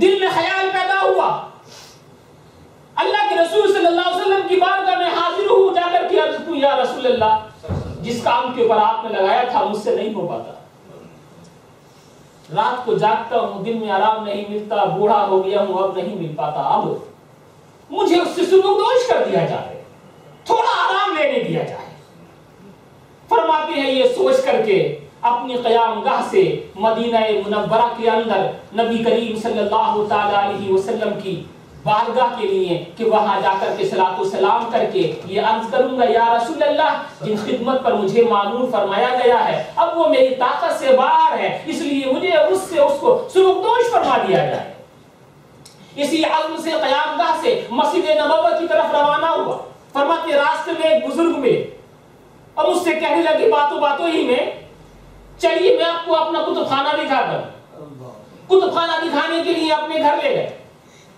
دل میں خیال پیدا ہوا، اللہ کے رسول صلی اللہ علیہ وسلم کی بارگاہ میں حاضر ہوں، جا کر کے عرض کروں یا رسول اللہ، جس کام کے اوپر آپ نے لگایا تھا مجھ سے نہیں ہو پاتا، رات کو جاگتا ہوں، دن میں آرام نہیں ملتا، بوڑھا ہو گیا ہوں، اب نہیں مل پاتا، اب مجھے اس سے سبکدوش کر دیا جائے، تھوڑا آرام لینے دیا جائے. فرماتے ہیں یہ سوچ کر کے اپنی قیام گاہ سے مدینہ منورہ کے اندر نبی کریم صلی اللہ تعالی علیہ وسلم کی بارگاہ کے لیے کہ وہاں جا کر کے صلاۃ و سلام کر کے یہ عرض کروں گا یا رسول اللہ، جن خدمت پر مجھے معمور فرمایا گیا ہے اب وہ میری طاقت سے باہر ہے، اس لیے مجھے اس کو سبکدوش فرما دیا جائے. اسی عزم سے قیام گاہ سے مسجد نبوی کی طرف روانہ ہوا. فرماتے راستے میں ایک بزرگ ملے اور مجھ سے کہنے لگے باتوں باتوں ہی میں، چلیے میں آپ کو اپنا کتب خانہ دکھاتا ہوں. کتب خانہ دکھانے کے لیے اپنے گھر لے گئے،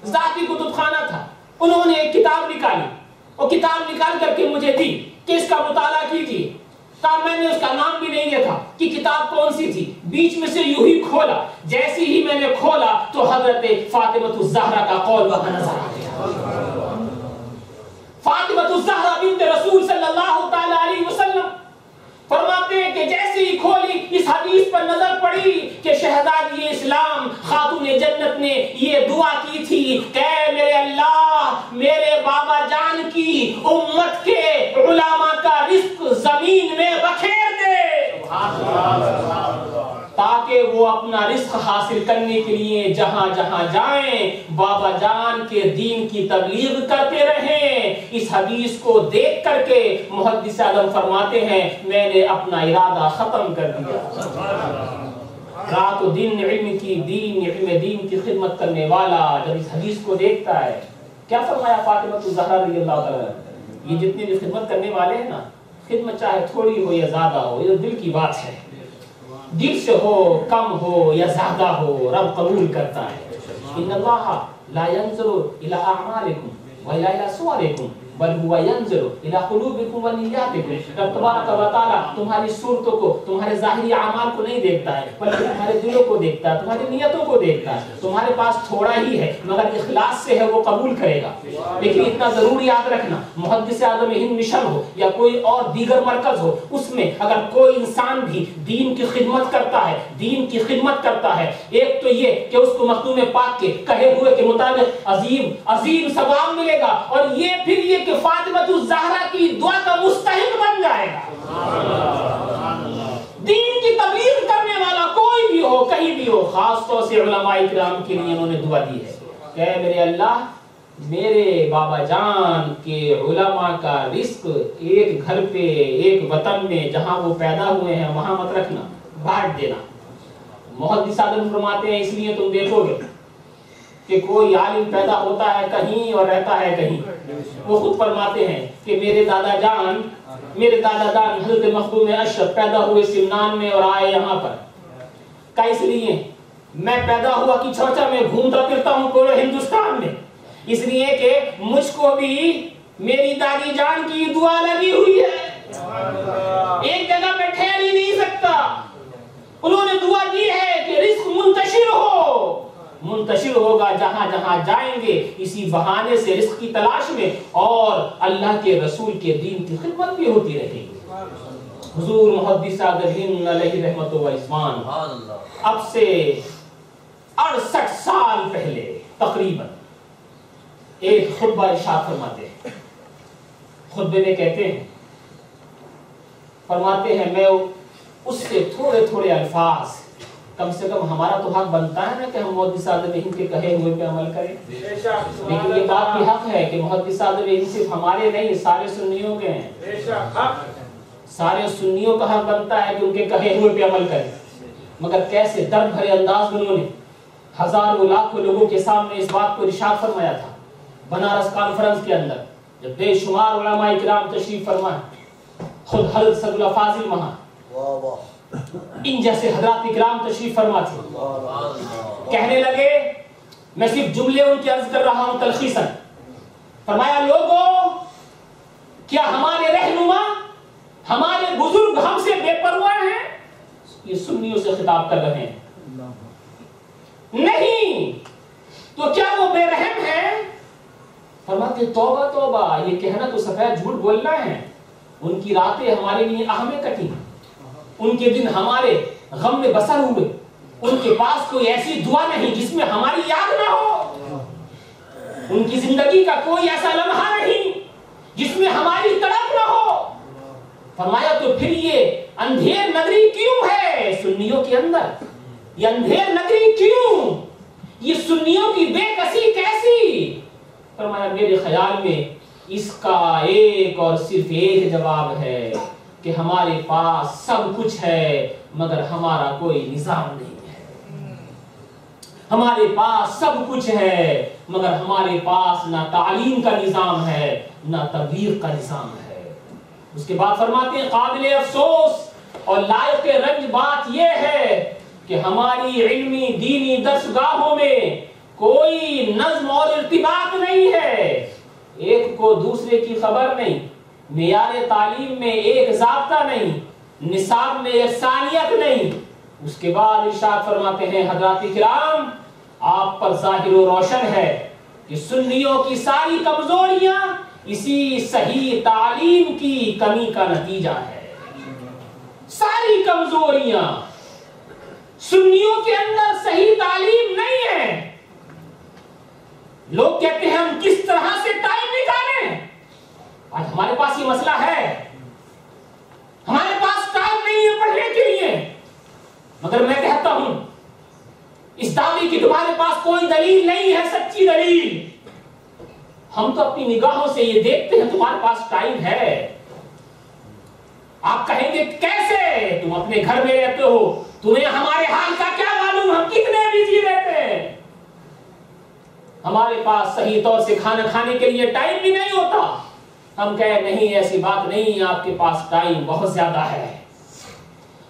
ذاتی کتب خانہ تھا. انہوں نے ایک کتاب نکالی اور کتاب نکال کر کے مجھے دی کہ اس کا مطالعہ کیجیے. تب میں نے اس کا نام بھی نہیں دیکھا کہ کتاب کون سی تھی، بیچ میں سے یوں ہی کھولا، جیسی ہی میں نے کھولا تو حضرت فاطمہ الزہرا کا قول وہاں نظر آ گیا. فاطمہ الزہرا بنت رسول صلی اللہ تعالی علیہ وسلم فرماتے ہیں کہ جیسے ہی کھولی اس حدیث پر نظر پڑی کہ شہزادی اسلام خاتون جنت نے یہ دعا کی تھی کہ میرے اللہ میرے بابا جان کی امت کے علماء کا رزق زمین میں بکھیر دے تاکہ وہ اپنا رزق حاصل کرنے کے لیے جہاں جہاں جائیں بابا جان کے دین کی تبلیغ کرتے رہیں. اس حدیث کو دیکھ کر کے محدث اعظم فرماتے ہیں میں نے اپنا ارادہ ختم کر دیا. رات و دن علم دین کی خدمت کرنے والا جب اس حدیث کو دیکھتا ہے، کیا فرمایا فاطمہ الزہرا رضی اللہ تعالی، یہ جتنے بھی خدمت کرنے والے ہیں نا، خدمت چاہے تھوڑی ہو یا زیادہ ہو، یہ دل کی بات ہے، دل سے ہو کم ہو یا زیادہ ہو رب قبول کرتا ہے. ان اللہ لا ينظر الى اعمالکم ولا الى صورکم بل هو ينظر الى قلوبکم ونیاتکم. رب تبارک و تعالی تمہاری صورتوں کو، تمہارے ظاہری اعمال کو نہیں دیکھتا ہے بلکہ تمہارے دلوں کو دیکھتا ہے، تمہاری نیتوں کو دیکھتا ہے. تمہارے پاس تھوڑا ہی ہے مگر اخلاص سے ہے وہ قبول کرے گا. لیکن اتنا ضرور یاد رکھنا، محدث اعظم ہند مشن ہو یا کوئی اور دیگر مرکز ہو، اس میں اگر کوئی انسان بھی دین کی خدمت کرتا ہے، دین کی خدمت کرتا ہے، ایک تو یہ کہ اس کو مخدوم پاک کے کہے ہوئے کے مطابق عظیم ثواب ملے گا، اور یہ پھر یہ کہ فاطمہ الزہرا کی دعا کا مستحق بن جائے گا. دین کی تبلیغ کرنے والا خاص طور سے علماء کرام کے لیے انہوں نے دعا دی ہے کہ اے میرے اللہ میرے بابا جان کے علماء کا رزق ایک گھر پہ ایک وطن میں جہاں وہ پیدا ہوئے ہیں وہاں مت رکھنا، بانٹ دینا۔ محدث اعظم فرماتے ہیں اس لیے تم دیکھو گے کہ کوئی عالم پیدا ہوتا ہے کہیں اور رہتا ہے کہیں۔ وہ خود فرماتے ہیں کہ میرے دادا جان حضرت مخدوم اشرف پیدا ہوئے سمنان میں اور آئے یہاں پر کا اس لیے میں پیدا ہوا کہ چوچا میں گھومتا پھرتا ہوں پورے ہندوستان میں، اس لیے کہ مجھ کو بھی میری دادی جان کی دعا لگی ہوئی ہے، ایک جگہ پہ ٹھہر ہی نہیں سکتا۔ انہوں نے دعا دی ہے کہ رزق منتشر ہوگا جہاں جہاں جائیں گے، اسی بہانے سے رزق کی تلاش میں اور اللہ کے رسول کے دین کی خدمت بھی ہوتی رہے گی۔ حضور محدث اعظم علیہ رحمت و عثمان اب سے 68 سال پہلے تقریباً ایک خطبہ ارشاد فرماتے ہیں۔ خطبے میں کہتے ہیں، فرماتے ہیں میں اس سے تھوڑے تھوڑے الفاظ، کم سے کم ہمارا تو حق بنتا ہے نا کہ ہم محدث اعظم ہند کے کہے ہوئے پہ عمل کریں، لیکن یہ بات بھی حق ہے کہ محدث اعظم ہند صرف ہمارے نہیں سارے سنیوں کے ہیں، سارے سنیوں کا حق بنتا ہے کہ ان کے کہے ہوئے پہ عمل کریں۔ مگر کیسے درد بھرے انداز میں انہوں نے ہزاروں لاکھوں لوگوں کے سامنے اس بات کو ارشاد فرمایا تھا۔ بنارس کانفرنس کے اندر جب بے شمار علماء کرام تشریف فرمائے، خود حضرت سید اللہ فاضل مہا ان جیسے حضرات اکرام تشریف فرما تھے، کہنے لگے، میں صرف جملے ان کے عرض کر رہا ہوں تلخیصاً، فرمایا لوگوں کیا ہمارے رہنما ہمارے بزرگ ہم سے بے پرواہ ہیں؟ یہ سنیوں سے خطاب کر رہے ہیں، نہیں تو کیا وہ بے رحم ہیں؟ فرماتے توبہ توبہ، یہ کہنا تو سفید جھوٹ بولنا ہے، ان کی راتیں ہمارے لیے اہمیں کٹی، ان کے دن ہمارے غم میں بسر ہوئے، ان کے پاس کوئی ایسی دعا نہیں جس میں ہماری یاد نہ ہو، ان کی زندگی کا کوئی ایسا لمحہ نہیں جس میں ہماری تڑپ نہ ہو۔ فرمایا تو پھر یہ اندھیر نگری کیوں ہے سنیوں کے اندر؟ یہ اندھیر نگری کیوں؟ یہ سنیوں کی بے کسی کیسی؟ فرمایا میرے خیال میں اس کا ایک اور صرف ایک جواب ہے کہ ہمارے پاس سب کچھ ہے مگر ہمارا کوئی نظام نہیں ہے، ہمارے پاس سب کچھ ہے مگر ہمارے پاس نہ تعلیم کا نظام ہے نہ تبلیغ کا نظام ہے۔ اس کے بعد فرماتے ہیں قابل افسوس اور لائق رنج بات یہ ہے کہ ہماری علمی دینی درسگاہوں میں کوئی نظم اور ارتباط نہیں ہے، ایک کو دوسرے کی خبر نہیں، معیار تعلیم میں ایک ضابطہ نہیں، نصاب میں یکسانیت نہیں۔ اس کے بعد ارشاد فرماتے ہیں حضرات کرام آپ پر ظاہر و روشن ہے کہ سنیوں کی ساری کمزوریاں اسی صحیح تعلیم کی کمی کا نتیجہ ہے۔ ساری کمزوریاں سنیوں کے اندر صحیح تعلیم نہیں ہے۔ لوگ کہتے ہیں ہم کس طرح سے ٹائم نکالیں؟ آج ہمارے پاس یہ مسئلہ ہے، ہمارے پاس ٹائم نہیں ہے پڑھنے کے لیے، مگر میں کہتا ہوں اس دعوی کی تمہارے پاس کوئی دلیل نہیں ہے، سچی دلیل۔ ہم تو اپنی نگاہوں سے یہ دیکھتے ہیں تمہارے پاس ٹائم ہے۔ آپ کہیں گے کیسے؟ تم اپنے گھر میں رہتے ہو، تمہیں ہمارے حال کا کیا معلوم، ہم کتنے بزی رہتے ہیں، ہمارے پاس صحیح طور سے کھانا کھانے کے لیے ٹائم بھی نہیں ہوتا۔ ہم کہیں نہیں ایسی بات نہیں، آپ کے پاس ٹائم بہت زیادہ ہے۔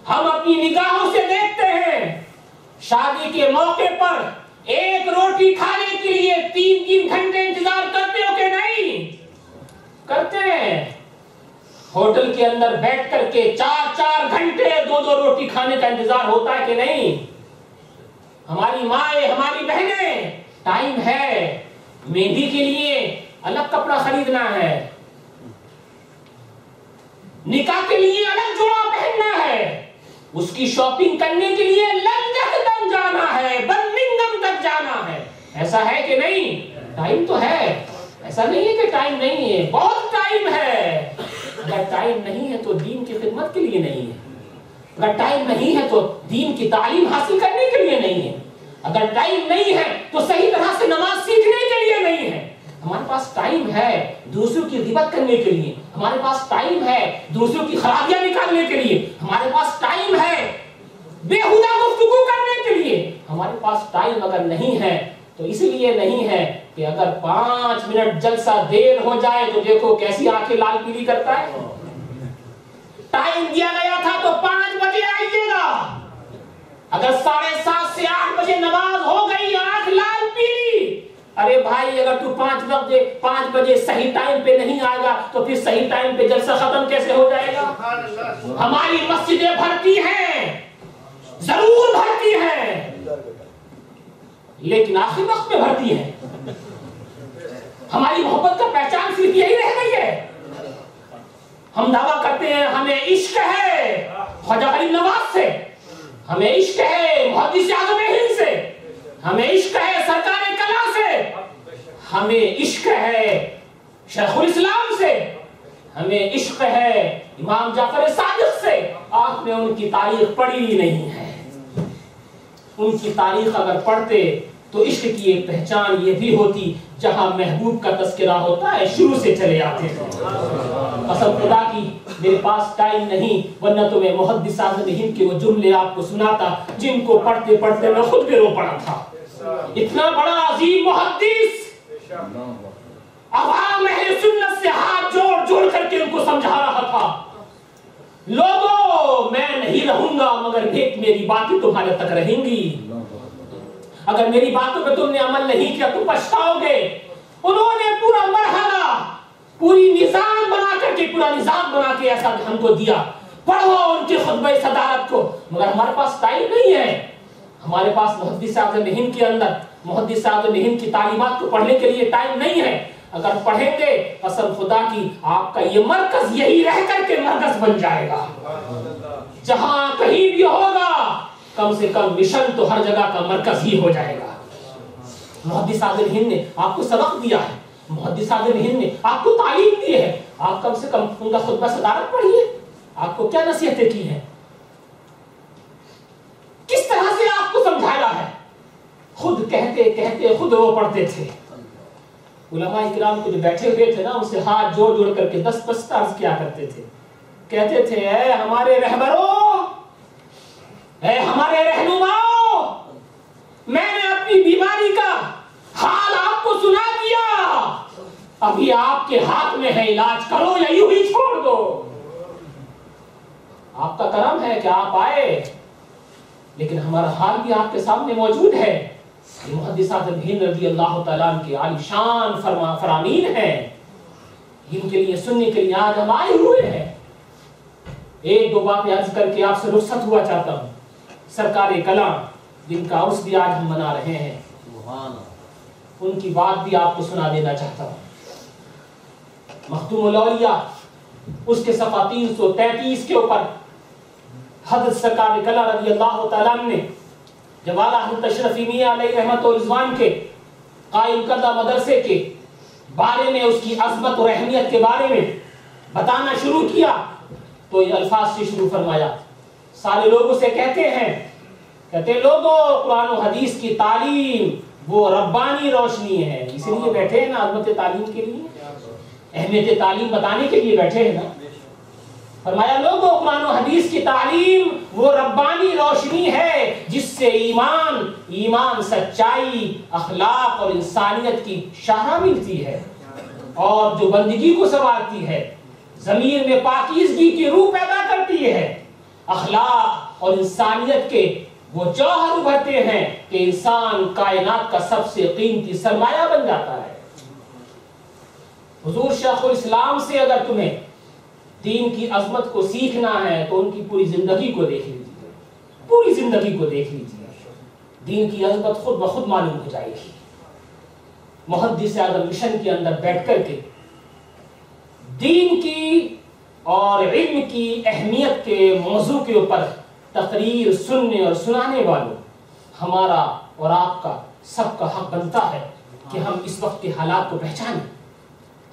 ہم اپنی نگاہوں سے دیکھتے ہیں شادی کے موقع پر ایک روٹی کھانے کے لیے 3 گھنٹے انتظار کرتے ہو کہ نہیں؟ کرتے ہیں۔ ہوٹل کے اندر بیٹھ کر کے 4 گھنٹے 2 روٹی کھانے کا انتظار ہوتا ہے کہ نہیں؟ ہماری مائیں ہماری بہنیں ٹائم ہے، مہندی کے لیے الگ کپڑا خریدنا ہے، نکاح کے لیے الگ جوڑا پہننا ہے، اس کی شاپنگ کرنے کے لیے لندن تک جانا ہے، برمنگھم تک جانا ہے۔ ایسا ہے کہ نہیں؟ ٹائم تو ہے، ایسا نہیں ہے کہ ٹائم نہیں ہے، بہت ٹائم ہے۔ اگر ٹائم نہیں ہے تو دین کی خدمت کے لیے نہیں ہے۔ اگر ٹائم نہیں ہے تو دین کی تعلیم حاصل کرنے کے لیے نہیں ہے، اگر ٹائم نہیں ہے تو صحیح طرح سے نماز سیکھنے کے لیے نہیں ہے۔ ہمارے پاس ٹائم ہے دوسروں کی غیبت کرنے کے لیے، ہمارے پاس ٹائم ہے دوسروں کی خرابیاں نکالنے کے لیے، ہمارے پاس ٹائم ہے بیہودہ گفتگو کرنے کے لیے۔ ہمارے پاس ٹائم اگر نہیں ہے تو اس لیے نہیں ہے کہ اگر 5 منٹ جلسہ دیر ہو جائے تو دیکھو کیسی آنکھیں لال پیلی کرتا ہے۔ ٹائم دیا گیا تھا تو 5 بجے آئیے گا، اگر 7:30 سے 8 بجے نماز ہو گئی آنکھ لال پیلی، ارے بھائی اگر تو 5 بجے صحیح ٹائم پہ نہیں آئے گا تو پھر صحیح ٹائم پہ جلسہ ختم کیسے ہو جائے گا؟ ہماری مسجدیں بھرتی ہیں، ضرور بھرتی ہیں، لیکن آخری وقت میں بھرتی ہیں۔ ہماری محبت کا پہچان صرف یہی رہ گئی ہے۔ ہم دعویٰ کرتے ہیں ہمیں عشق ہے خواجہ غریب نواز سے، ہمیں عشق ہے محدث اعظم ہند سے، ہمیں عشق ہے سرکار کلا سے، ہمیں عشق ہے شیخ الاسلام سے، ہمیں عشق ہے امام جعفر صادق سے۔ آپ نے ان کی تاریخ پڑھی ہی نہیں ہے۔ ان کی تاریخ اگر پڑھتے تو عشق کی ایک پہچان یہ بھی ہوتی، جہاں محبوب کا تذکرہ ہوتا ہے شروع سے چلے آتے ہیں۔ قسم خدا کی میرے پاس ٹائم نہیں، ورنہ تو میں محدث اعظم ہند کے وہ جملے آپ کو سناتا جن کو پڑھتے پڑھتے میں خود بھی رو پڑا تھا۔ اتنا بڑا عظیم محدث عوام اہل سنت سے ہاتھ جوڑ جوڑ کر کے ان کو سمجھا رہا تھا، لوگوں میں نہیں رہوں گا مگر میری باتیں تمہارے تک رہیں گی، اگر میری باتوں پہ تم نے عمل نہیں کیا تو پچھتاؤ گے۔ انہوں نے پورا مرحلہ پوری نظام بنا کے ایسا ہم کو دیا، پڑھو ان کے خطبہ صدارت کو، مگر ہمارے پاس ٹائم نہیں ہے۔ ہمارے پاس محدث اعظم ہند کے اندر محدث اعظم ہند کی تعلیمات کو پڑھنے کے لیے ٹائم نہیں ہے۔ اگر پڑھیں گے قسم خدا کی آپ کا یہ مرکز یہی رہ کر کے مرکز بن جائے گا، جہاں کہیں بھی ہوگا کم سے کم مشن تو ہر جگہ کا مرکز ہی ہو جائے گا۔ محدث اعظم ہند نے آپ کو سبق دیا ہے، محدث اعظم ہند نے آپ کو تعلیم دی ہے، آپ کم سے کم ان کا خطبہ صدارت پڑھیے، آپ کو کیا نصیحتیں کی ہیں، کس طرح سے آپ کو سمجھایا ہے۔ خود کہتے کہتے خود وہ پڑھتے تھے۔ علماء اکرام کو جو بیٹھے ہوئے تھے نا ان سے ہاتھ جوڑ جوڑ کر کے 10 عرض کیا کرتے تھے، کہتے تھے اے ہمارے رہبروں، اے ہمارے رہنماؤں، میں نے اپنی بیماری کا حال آپ کو سنا دیا، ابھی آپ کے ہاتھ میں ہے علاج کرو یا یوں ہی چھوڑ دو۔ آپ کا کرم ہے کہ آپ آئے، لیکن ہمارا حال بھی آپ کے سامنے موجود ہے۔ یہ محدث اعظم ہند رضی اللہ تعالیٰ عنہ کے عالی شان فرامین ہیں، ان کے لیے سننے کے لیے آج ہم آئے ہوئے ہیں۔ ایک دو باتیں عرض کر کے آپ سے رخصت ہوا چاہتا ہوں۔ سرکار کلام جن کا عرس بھی آج ہم منا رہے ہیں، ان کی بات بھی آپ کو سنا دینا چاہتا ہوں۔ مختوم الاولیاء اس کے صفحہ 333 کے اوپر حضرت سرکار کلام رضی اللہ تعالیٰ عنہ نے جب اعلیٰ حضرت اشرفی میاں علیہ رحمت و رضوان کے قائم کردہ مدرسے کے بارے میں، اس کی عظمت اور اہمیت کے بارے میں بتانا شروع کیا تو یہ الفاظ سے شروع فرمایا۔ سارے لوگوں سے کہتے لوگوں قرآن و حدیث کی تعلیم وہ ربانی روشنی ہے، اس لیے بیٹھے ہیں نا عظمت تعلیم کے لیے، اہمیت تعلیم بتانے کے لیے بیٹھے ہیں نا۔ فرمایا لوگوں قرآن و حدیث کی تعلیم وہ ربانی روشنی ہے جس سے ایمان سچائی اخلاق اور انسانیت کی شاہراہ ملتی ہے، اور جو بندگی کو سنوارتی ہے، ضمیر میں پاکیزگی کی روح پیدا کرتی ہے، اخلاق اور انسانیت کے وہ جوہر ابھرتے ہیں کہ انسان کائنات کا سب سے قیمتی سرمایہ بن جاتا ہے۔ حضور شیخ الاسلام سے اگر تمہیں دین کی عظمت کو سیکھنا ہے تو ان کی پوری زندگی کو دیکھ لیجیے، پوری زندگی کو دیکھ لیجیے، دین کی عظمت خود بخود معلوم ہو جائے گی۔ محدث اعظم مشن کے اندر بیٹھ کر کے دین کی اور علم کی اہمیت کے موضوع کے اوپر تقریر سننے اور سنانے والوں، ہمارا اور آپ کا سب کا حق بنتا ہے کہ ہم اس وقت کے حالات کو پہچانیں۔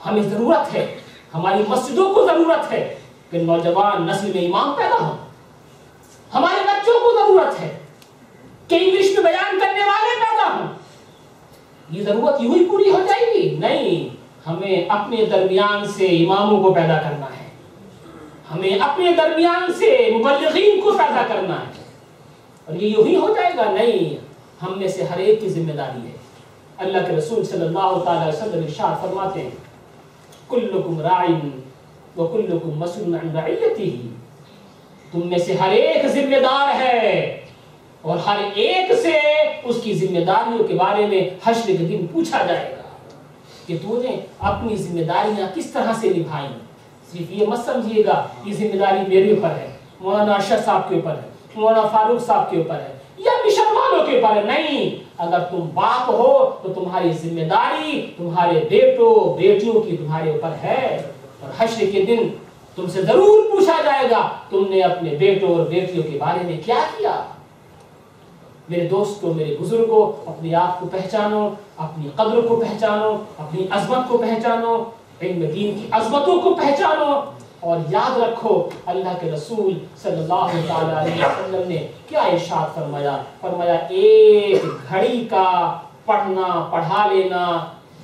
ہمیں ضرورت ہے، ہماری مسجدوں کو ضرورت ہے کہ نوجوان نسل میں امام پیدا ہو، ہمارے بچوں کو ضرورت ہے کہ انگلش میں بیان کرنے والے پیدا ہوں. یہ ضرورت یوں ہی پوری ہو جائے گی؟ نہیں، ہمیں اپنے درمیان سے اماموں کو پیدا کرنا ہے، ہمیں اپنے درمیان سے مبلغین کو پیدا کرنا ہے. اور یہ یوں ہی ہو جائے گا؟ نہیں، ہم میں سے ہر ایک کی ذمہ داری ہے. اللہ کے رسول صلی اللہ تعالی علیہ وسلم ارشاد فرماتے ہیں کلکم راعٍ وکلکم مسئول عن رعیتہ. تم میں سے ہر ایک ذمہ دار ہے اور ہر ایک سے اس کی ذمہ داریوں کے بارے میں حشر کے دن پوچھا جائے گا کہ تو نے اپنی ذمہ داریاں کس طرح سے نبھائیں. صرف یہ مت سمجھیے گا یہ ذمہ داری میرے اوپر ہے، مولانا ارشد صاحب کے اوپر ہے، مولانا فاروق صاحب کے اوپر ہے یا مشن والوں کے اوپر ہے. نہیں، اگر تم باپ ہو تو تمہاری ذمہ داری تمہارے بیٹوں بیٹیوں کی تمہارے اوپر ہے. اور حشر کے دن تم سے ضرور پوچھا جائے گا تم نے اپنے بیٹوں اور بیٹیوں کے بارے میں کیا کیا. میرے دوستوں، میرے بزرگوں، اپنے آپ کو پہچانو، اپنی قدر کو پہچانو، اپنی عظمت کو پہچانو، علم دین کی عظمتوں کو پہچانو. اور یاد رکھو اللہ کے رسول صلی اللہ تعالی علیہ وسلم نے کیا ارشاد فرمایا. فرمایا ایک گھڑی کا پڑھنا پڑھا لینا،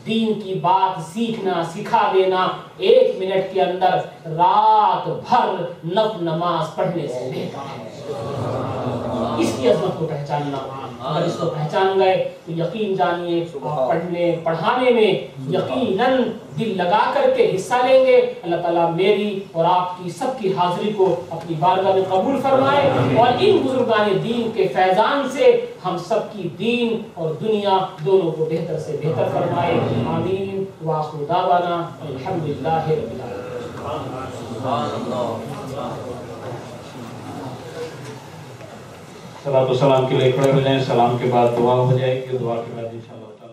دین کی بات سیکھنا سکھا دینا 1 منٹ کے اندر رات بھر نفل نماز پڑھنے سے بہتر ہے. اس کی عظمت کو پہچاننا، اگر اس کو پہچان گئے تو یقین جانیے آپ پڑھنے پڑھانے میں یقیناً دل لگا کر کے حصہ لیں گے. اللہ تعالیٰ میری اور آپ کی سب کی حاضری کو اپنی بارگاہ میں قبول فرمائے اور ان بزرگان دین کے فیضان سے ہم سب کی دین اور دنیا دونوں کو بہتر سے بہتر فرمائے. آمین. وآخر دعوانا الحمدللہ رب العالمین. صلاۃ و سلام کے لیے کھڑے ہو جائیں. سلام کے بعد دعا ہو جائے گی، دعا کے بعد انشاءاللہ